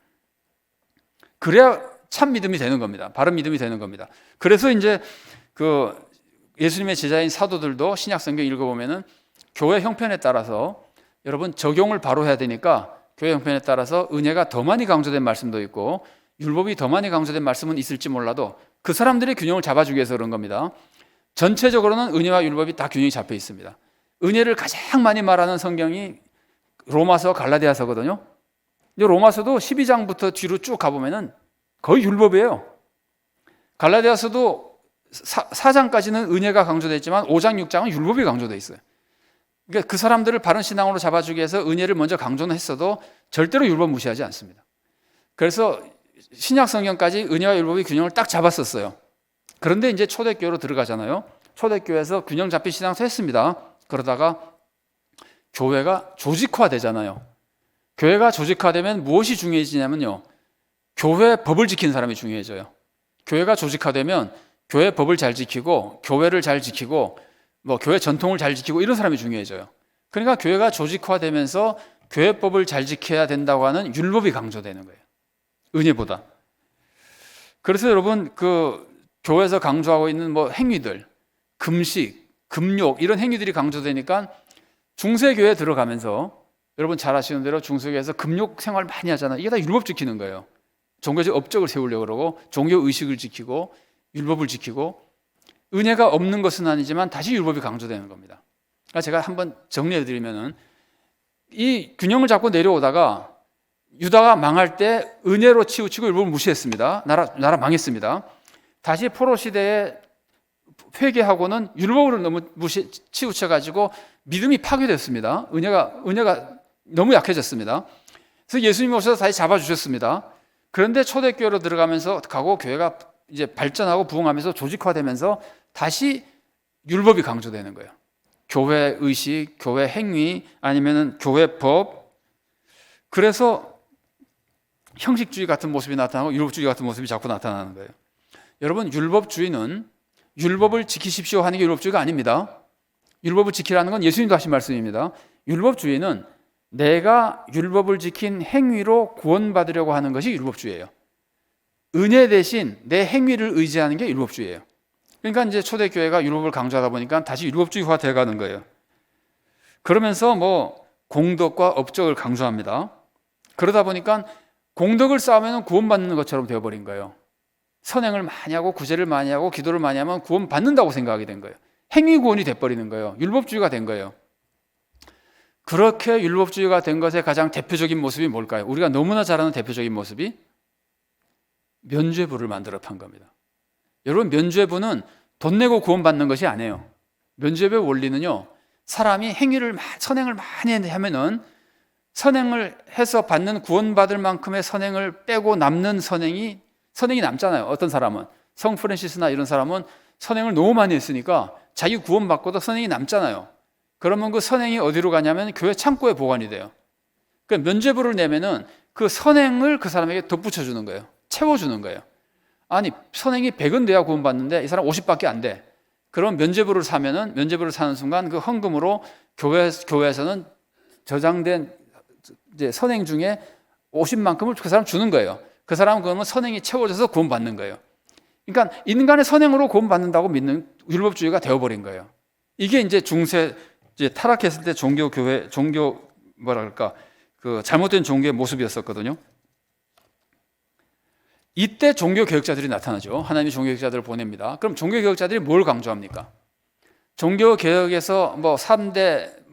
그래야 참 믿음이 되는 겁니다. 바른 믿음이 되는 겁니다. 그래서 이제 그 예수님의 제자인 사도들도 신약 성경 읽어보면은 교회 형편에 따라서 여러분 적용을 바로 해야 되니까 교회 형편에 따라서 은혜가 더 많이 강조된 말씀도 있고 율법이 더 많이 강조된 말씀은 있을지 몰라도 그 사람들의 균형을 잡아주기 위해서 그런 겁니다. 전체적으로는 은혜와 율법이 다 균형이 잡혀 있습니다. 은혜를 가장 많이 말하는 성경이 로마서, 갈라디아서거든요. 근데 로마서도 12장부터 뒤로 쭉 가보면은 거의 율법이에요. 갈라디아서도 4장까지는 은혜가 강조됐지만 5장, 6장은 율법이 강조되어 있어요. 그러니까 그 사람들을 바른 신앙으로 잡아주기 위해서 은혜를 먼저 강조는 했어도 절대로 율법 무시하지 않습니다. 그래서 신약 성경까지 은혜와 율법이 균형을 딱 잡았었어요. 그런데 이제 초대교회로 들어가잖아요. 초대교회에서 균형 잡힌 신앙도 했습니다. 그러다가 교회가 조직화되잖아요. 교회가 조직화되면 무엇이 중요해지냐면요. 교회 법을 지키는 사람이 중요해져요. 교회가 조직화되면 교회 법을 잘 지키고 교회를 잘 지키고 뭐 교회 전통을 잘 지키고 이런 사람이 중요해져요. 그러니까 교회가 조직화되면서 교회법을 잘 지켜야 된다고 하는 율법이 강조되는 거예요. 은혜보다. 그래서 여러분 그 교회에서 강조하고 있는 뭐 행위들, 금식, 금욕 이런 행위들이 강조되니까 중세교회에 들어가면서 여러분 잘 아시는 대로 중세교회에서 금욕 생활 많이 하잖아요. 이게 다 율법 지키는 거예요. 종교적 업적을 세우려고 그러고 종교 의식을 지키고 율법을 지키고 은혜가 없는 것은 아니지만 다시 율법이 강조되는 겁니다. 그러니까 제가 한번 정리해 드리면은 이 균형을 잡고 내려오다가 유다가 망할 때 은혜로 치우치고 율법을 무시했습니다. 나라 망했습니다. 다시 포로 시대에 회개하고는 율법으로 너무 치우쳐가지고 믿음이 파괴됐습니다. 은혜가 너무 약해졌습니다. 그래서 예수님이 오셔서 다시 잡아주셨습니다. 그런데 초대교회로 들어가면서 가고 교회가 이제 발전하고 부흥하면서 조직화되면서 다시 율법이 강조되는 거예요. 교회 의식, 교회 행위, 아니면은 교회 법. 그래서 형식주의 같은 모습이 나타나고 율법주의 같은 모습이 자꾸 나타나는 거예요. 여러분, 율법주의는 율법을 지키십시오 하는 게 율법주의가 아닙니다. 율법을 지키라는 건 예수님도 하신 말씀입니다. 율법주의는 내가 율법을 지킨 행위로 구원받으려고 하는 것이 율법주의예요. 은혜 대신 내 행위를 의지하는 게 율법주의예요. 그러니까 이제 초대교회가 율법을 강조하다 보니까 다시 율법주의화 돼가는 거예요. 그러면서 뭐 공덕과 업적을 강조합니다. 그러다 보니까 공덕을 쌓으면 구원받는 것처럼 되어버린 거예요. 선행을 많이 하고 구제를 많이 하고 기도를 많이 하면 구원받는다고 생각하게 된 거예요. 행위 구원이 돼버리는 거예요. 율법주의가 된 거예요. 그렇게 율법주의가 된 것의 가장 대표적인 모습이 뭘까요? 우리가 너무나 잘 아는 대표적인 모습이 면죄부를 만들어 판 겁니다. 여러분, 면죄부는 돈 내고 구원받는 것이 아니에요. 면죄부의 원리는요, 사람이 선행을 많이 하면은 선행을 해서 받는 구원받을 만큼의 선행을 빼고 남는 선행이 남잖아요. 어떤 사람은 성 프란시스나 이런 사람은 선행을 너무 많이 했으니까 자기 구원받고도 선행이 남잖아요. 그러면 그 선행이 어디로 가냐면 교회 창고에 보관이 돼요. 그러니까 면죄부를 내면은 그 선행을 그 사람에게 덧붙여 주는 거예요. 채워주는 거예요. 아니, 선행이 100은 돼야 구원받는데 이 사람 50밖에 안 돼. 그럼 면죄부를 사는 순간 그 헌금으로 교회에서는 저장된 이제 선행 중에 50만큼을 그 사람 주는 거예요. 그 사람은 그러면 선행이 채워져서 구원받는 거예요. 그러니까 인간의 선행으로 구원받는다고 믿는 율법주의가 되어버린 거예요. 이게 이제 이제 타락했을 때 그 잘못된 종교의 모습이었었거든요. 이때 종교개혁자들이 나타나죠. 하나님이 종교개혁자들을 보냅니다. 그럼 종교개혁자들이 뭘 강조합니까? 종교개혁에서 3대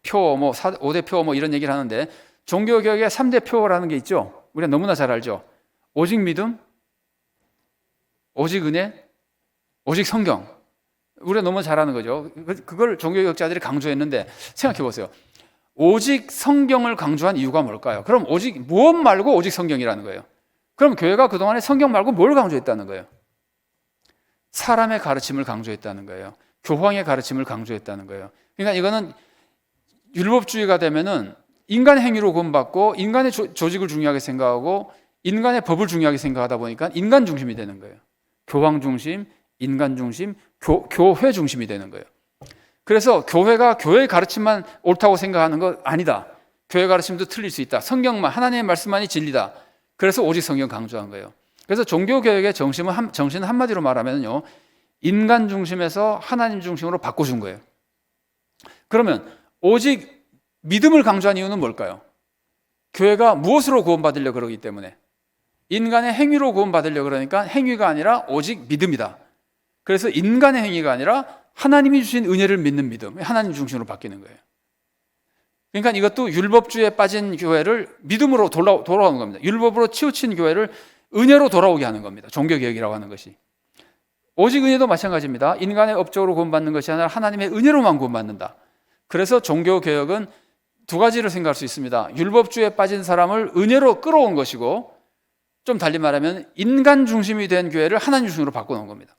표, 5대 표 이런 얘기를 하는데 종교개혁의 3대 표라는 게 있죠. 우리가 너무나 잘 알죠. 오직 믿음, 오직 은혜, 오직 성경. 우리가 너무 잘 아는 거죠. 그걸 종교개혁자들이 강조했는데 생각해 보세요. 오직 성경을 강조한 이유가 뭘까요? 그럼 무엇 말고 오직 성경이라는 거예요. 그럼 교회가 그동안에 성경 말고 뭘 강조했다는 거예요? 사람의 가르침을 강조했다는 거예요. 교황의 가르침을 강조했다는 거예요. 그러니까 이거는 율법주의가 되면은 인간의 행위로 구원받고 인간의 조직을 중요하게 생각하고 인간의 법을 중요하게 생각하다 보니까 인간 중심이 되는 거예요. 교황 중심, 인간 중심, 교회 중심이 되는 거예요. 그래서 교회가 교회의 가르침만 옳다고 생각하는 거 아니다. 교회 가르침도 틀릴 수 있다. 성경만, 하나님의 말씀만이 진리다. 그래서 오직 성경 강조한 거예요. 그래서 종교개혁의 정신은 한마디로 말하면요, 인간 중심에서 하나님 중심으로 바꿔준 거예요. 그러면 오직 믿음을 강조한 이유는 뭘까요? 교회가 무엇으로 구원받으려고 그러기 때문에 인간의 행위로 구원받으려고 그러니까 행위가 아니라 오직 믿음이다. 그래서 인간의 행위가 아니라 하나님이 주신 은혜를 믿는 믿음, 하나님 중심으로 바뀌는 거예요. 그러니까 이것도 율법주의에 빠진 교회를 믿음으로 돌아오는 겁니다. 율법으로 치우친 교회를 은혜로 돌아오게 하는 겁니다. 종교개혁이라고 하는 것이. 오직 은혜도 마찬가지입니다. 인간의 업적으로 구원받는 것이 아니라 하나님의 은혜로만 구원받는다. 그래서 종교개혁은 두 가지를 생각할 수 있습니다. 율법주의에 빠진 사람을 은혜로 끌어온 것이고, 좀 달리 말하면 인간 중심이 된 교회를 하나님 중심으로 바꿔놓은 겁니다.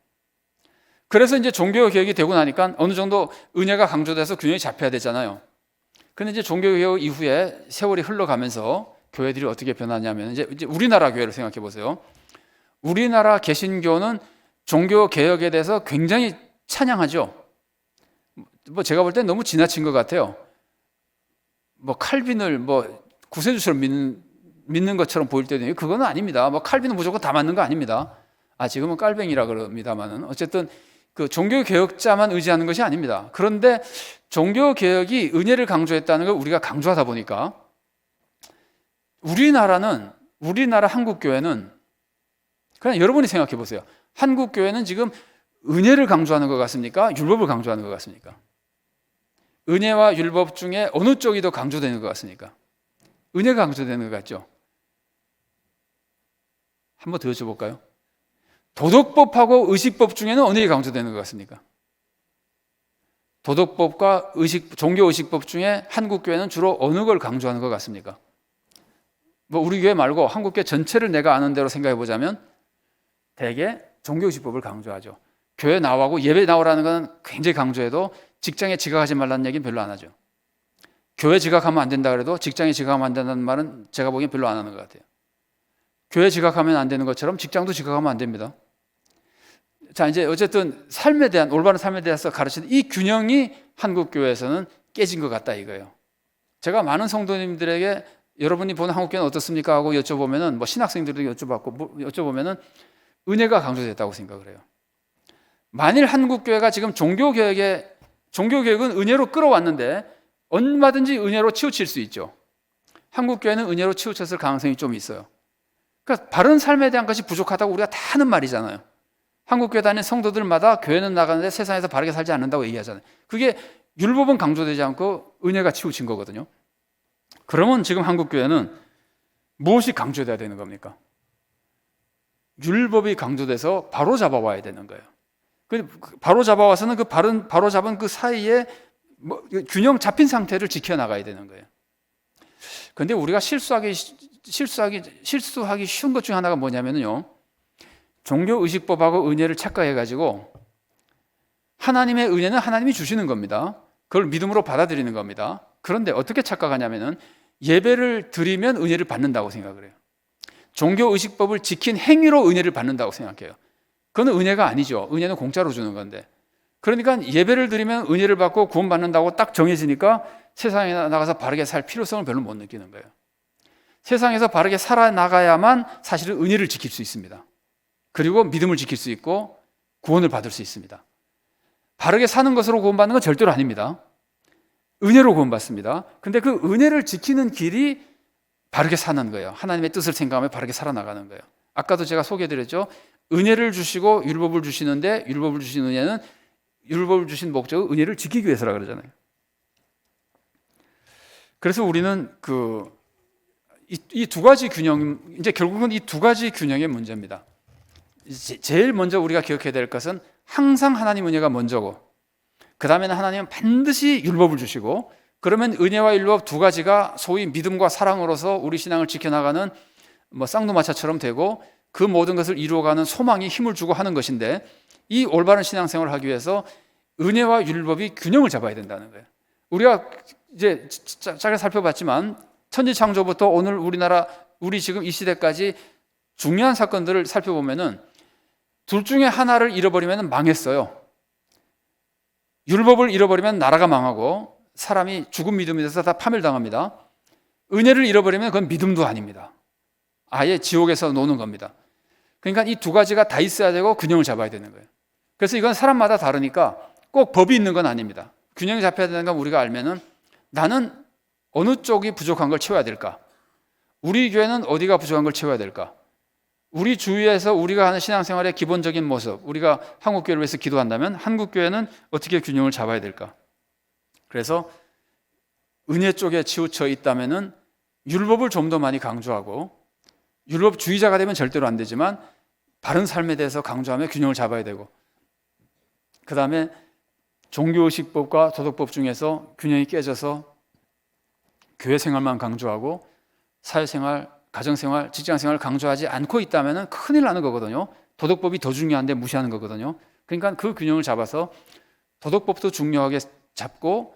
그래서 이제 종교개혁이 되고 나니까 어느 정도 은혜가 강조돼서 균형이 잡혀야 되잖아요. 그런데 이제 종교개혁 이후에 세월이 흘러가면서 교회들이 어떻게 변하냐면 이제 우리나라 교회를 생각해 보세요. 우리나라 개신교는 종교개혁에 대해서 굉장히 찬양하죠. 제가 볼 땐 너무 지나친 것 같아요. 칼빈을 구세주처럼 믿는 것처럼 보일 때도 있는데 그건 아닙니다. 칼빈은 무조건 다 맞는 거 아닙니다. 지금은 깔뱅이라 그럽니다만은 어쨌든 그 종교개혁자만 의지하는 것이 아닙니다. 그런데 종교개혁이 은혜를 강조했다는 걸 우리가 강조하다 보니까 우리나라 한국교회는 그냥 여러분이 생각해 보세요. 한국교회는 지금 은혜를 강조하는 것 같습니까? 율법을 강조하는 것 같습니까? 은혜와 율법 중에 어느 쪽이 더 강조되는 것 같습니까? 은혜가 강조되는 것 같죠? 한번 더 여쭤볼까요? 도덕법하고 의식법 중에는 어느 게 강조되는 것 같습니까? 도덕법과 종교의식법 중에 한국교회는 주로 어느 걸 강조하는 것 같습니까? 뭐 우리 교회 말고 한국교회 전체를 내가 아는 대로 생각해 보자면 대개 종교의식법을 강조하죠. 교회 나오고 예배 나오라는 건 굉장히 강조해도 직장에 지각하지 말라는 얘기는 별로 안 하죠. 교회 지각하면 안 된다 그래도 직장에 지각하면 안 된다는 말은 제가 보기엔 별로 안 하는 것 같아요. 교회 지각하면 안 되는 것처럼 직장도 지각하면 안 됩니다. 자, 이제 어쨌든 삶에 대한, 올바른 삶에 대해서 가르치는 이 균형이 한국 교회에서는 깨진 것 같다 이거예요. 제가 많은 성도님들에게 여러분이 보는 한국 교회는 어떻습니까 하고 여쭤보면은, 뭐 신학생들에게 여쭤보면은 은혜가 강조됐다고 생각을 해요. 만일 한국 교회가 지금 종교개혁은 은혜로 끌어왔는데 얼마든지 은혜로 치우칠 수 있죠. 한국 교회는 은혜로 치우쳤을 가능성이 좀 있어요. 그러니까 바른 삶에 대한 것이 부족하다고 우리가 다 하는 말이잖아요. 한국 교회 다니는 성도들마다 교회는 나가는데 세상에서 바르게 살지 않는다고 얘기하잖아요. 그게 율법은 강조되지 않고 은혜가 치우친 거거든요. 그러면 지금 한국 교회는 무엇이 강조돼야 되는 겁니까? 율법이 강조돼서 바로 잡아와야 되는 거예요. 바로 잡아와서는 바로 잡은 그 사이에 균형 잡힌 상태를 지켜나가야 되는 거예요. 그런데 우리가 실수하기 쉬운 것 중에 하나가 뭐냐면요, 종교의식법하고 은혜를 착각해가지고 하나님의 은혜는 하나님이 주시는 겁니다. 그걸 믿음으로 받아들이는 겁니다. 그런데 어떻게 착각하냐면은 예배를 드리면 은혜를 받는다고 생각을 해요. 종교의식법을 지킨 행위로 은혜를 받는다고 생각해요. 그건 은혜가 아니죠. 은혜는 공짜로 주는 건데. 그러니까 예배를 드리면 은혜를 받고 구원받는다고 딱 정해지니까 세상에 나가서 바르게 살 필요성을 별로 못 느끼는 거예요. 세상에서 바르게 살아나가야만 사실은 은혜를 지킬 수 있습니다. 그리고 믿음을 지킬 수 있고 구원을 받을 수 있습니다. 바르게 사는 것으로 구원받는 건 절대로 아닙니다. 은혜로 구원받습니다. 근데 그 은혜를 지키는 길이 바르게 사는 거예요. 하나님의 뜻을 생각하며 바르게 살아나가는 거예요. 아까도 제가 소개해드렸죠. 은혜를 주시고 율법을 주시는데 율법을 주신 은혜는 율법을 주신 목적은 은혜를 지키기 위해서라 그러잖아요. 그래서 우리는 이 두 가지 균형, 이제 결국은 이 두 가지 균형의 문제입니다. 제일 먼저 우리가 기억해야 될 것은 항상 하나님 은혜가 먼저고, 그 다음에는 하나님은 반드시 율법을 주시고, 그러면 은혜와 율법 두 가지가 소위 믿음과 사랑으로서 우리 신앙을 지켜나가는 쌍두마차처럼 되고, 그 모든 것을 이루어가는 소망이 힘을 주고 하는 것인데, 이 올바른 신앙생활을 하기 위해서 은혜와 율법이 균형을 잡아야 된다는 거예요. 우리가 이제 짧게 살펴봤지만 천지창조부터 오늘 우리 지금 이 시대까지 중요한 사건들을 살펴보면은 둘 중에 하나를 잃어버리면 망했어요. 율법을 잃어버리면 나라가 망하고 사람이 죽은 믿음이 돼서 다 파멸당합니다. 은혜를 잃어버리면 그건 믿음도 아닙니다. 아예 지옥에서 노는 겁니다. 그러니까 이 두 가지가 다 있어야 되고 균형을 잡아야 되는 거예요. 그래서 이건 사람마다 다르니까 꼭 법이 있는 건 아닙니다. 균형이 잡혀야 되는 건 우리가 알면은 나는 어느 쪽이 부족한 걸 채워야 될까? 우리 교회는 어디가 부족한 걸 채워야 될까? 우리 주위에서 우리가 하는 신앙생활의 기본적인 모습, 우리가 한국교회를 위해서 기도한다면 한국교회는 어떻게 균형을 잡아야 될까? 그래서 은혜 쪽에 치우쳐 있다면은 율법을 좀 더 많이 강조하고, 율법주의자가 되면 절대로 안 되지만 바른 삶에 대해서 강조하며 균형을 잡아야 되고, 그 다음에 종교의식법과 도덕법 중에서 균형이 깨져서 교회 생활만 강조하고 사회생활, 가정생활, 직장생활을 강조하지 않고 있다면 큰일 나는 거거든요. 도덕법이 더 중요한데 무시하는 거거든요. 그러니까 그 균형을 잡아서 도덕법도 중요하게 잡고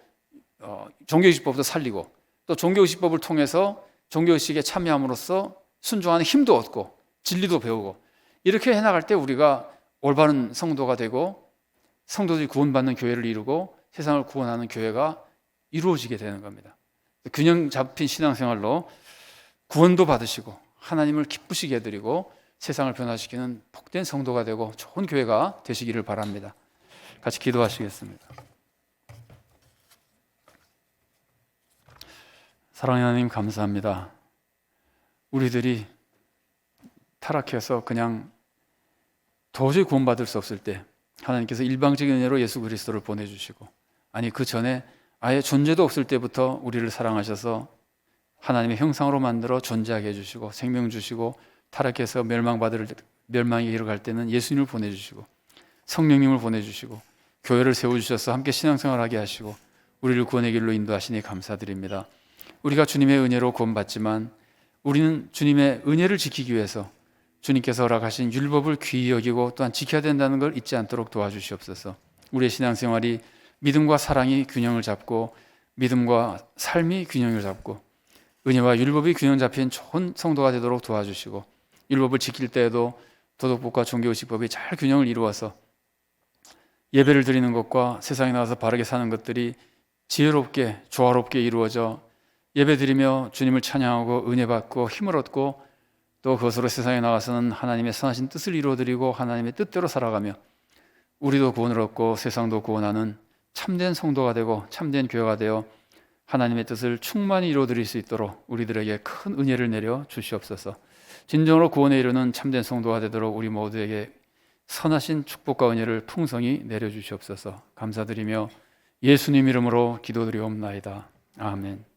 종교의식법도 살리고, 또 종교의식법을 통해서 종교의식에 참여함으로써 순종하는 힘도 얻고 진리도 배우고, 이렇게 해나갈 때 우리가 올바른 성도가 되고 성도들이 구원받는 교회를 이루고 세상을 구원하는 교회가 이루어지게 되는 겁니다. 균형 잡힌 신앙생활로 구원도 받으시고 하나님을 기쁘시게 해드리고 세상을 변화시키는 복된 성도가 되고 좋은 교회가 되시기를 바랍니다. 같이 기도하시겠습니다. 사랑하는 하나님, 감사합니다. 우리들이 타락해서 그냥 도저히 구원받을 수 없을 때 하나님께서 일방적인 은혜로 예수 그리스도를 보내주시고, 아니 그 전에 아예 존재도 없을 때부터 우리를 사랑하셔서 하나님의 형상으로 만들어 존재하게 해주시고 생명 주시고, 타락해서 멸망에 이르갈 때는 예수님을 보내주시고 성령님을 보내주시고 교회를 세워주셔서 함께 신앙생활하게 하시고 우리를 구원의 길로 인도하시니 감사드립니다. 우리가 주님의 은혜로 구원받지만 우리는 주님의 은혜를 지키기 위해서 주님께서 허락하신 율법을 귀히 여기고 또한 지켜야 된다는 걸 잊지 않도록 도와주시옵소서. 우리의 신앙생활이 믿음과 사랑이 균형을 잡고 믿음과 삶이 균형을 잡고 은혜와 율법이 균형 잡힌 좋은 성도가 되도록 도와주시고 율법을 지킬 때에도 도덕법과 종교의식법이 잘 균형을 이루어서 예배를 드리는 것과 세상에 나가서 바르게 사는 것들이 지혜롭게 조화롭게 이루어져 예배 드리며 주님을 찬양하고 은혜 받고 힘을 얻고 또 그것으로 세상에 나가서는 하나님의 선하신 뜻을 이루어드리고 하나님의 뜻대로 살아가며 우리도 구원을 얻고 세상도 구원하는 참된 성도가 되고 참된 교회가 되어 하나님의 뜻을 충만히 이루어드릴 수 있도록 우리들에게 큰 은혜를 내려 주시옵소서. 진정으로 구원에 이르는 참된 성도가 되도록 우리 모두에게 선하신 축복과 은혜를 풍성히 내려주시옵소서. 감사드리며 예수님 이름으로 기도드리옵나이다. 아멘.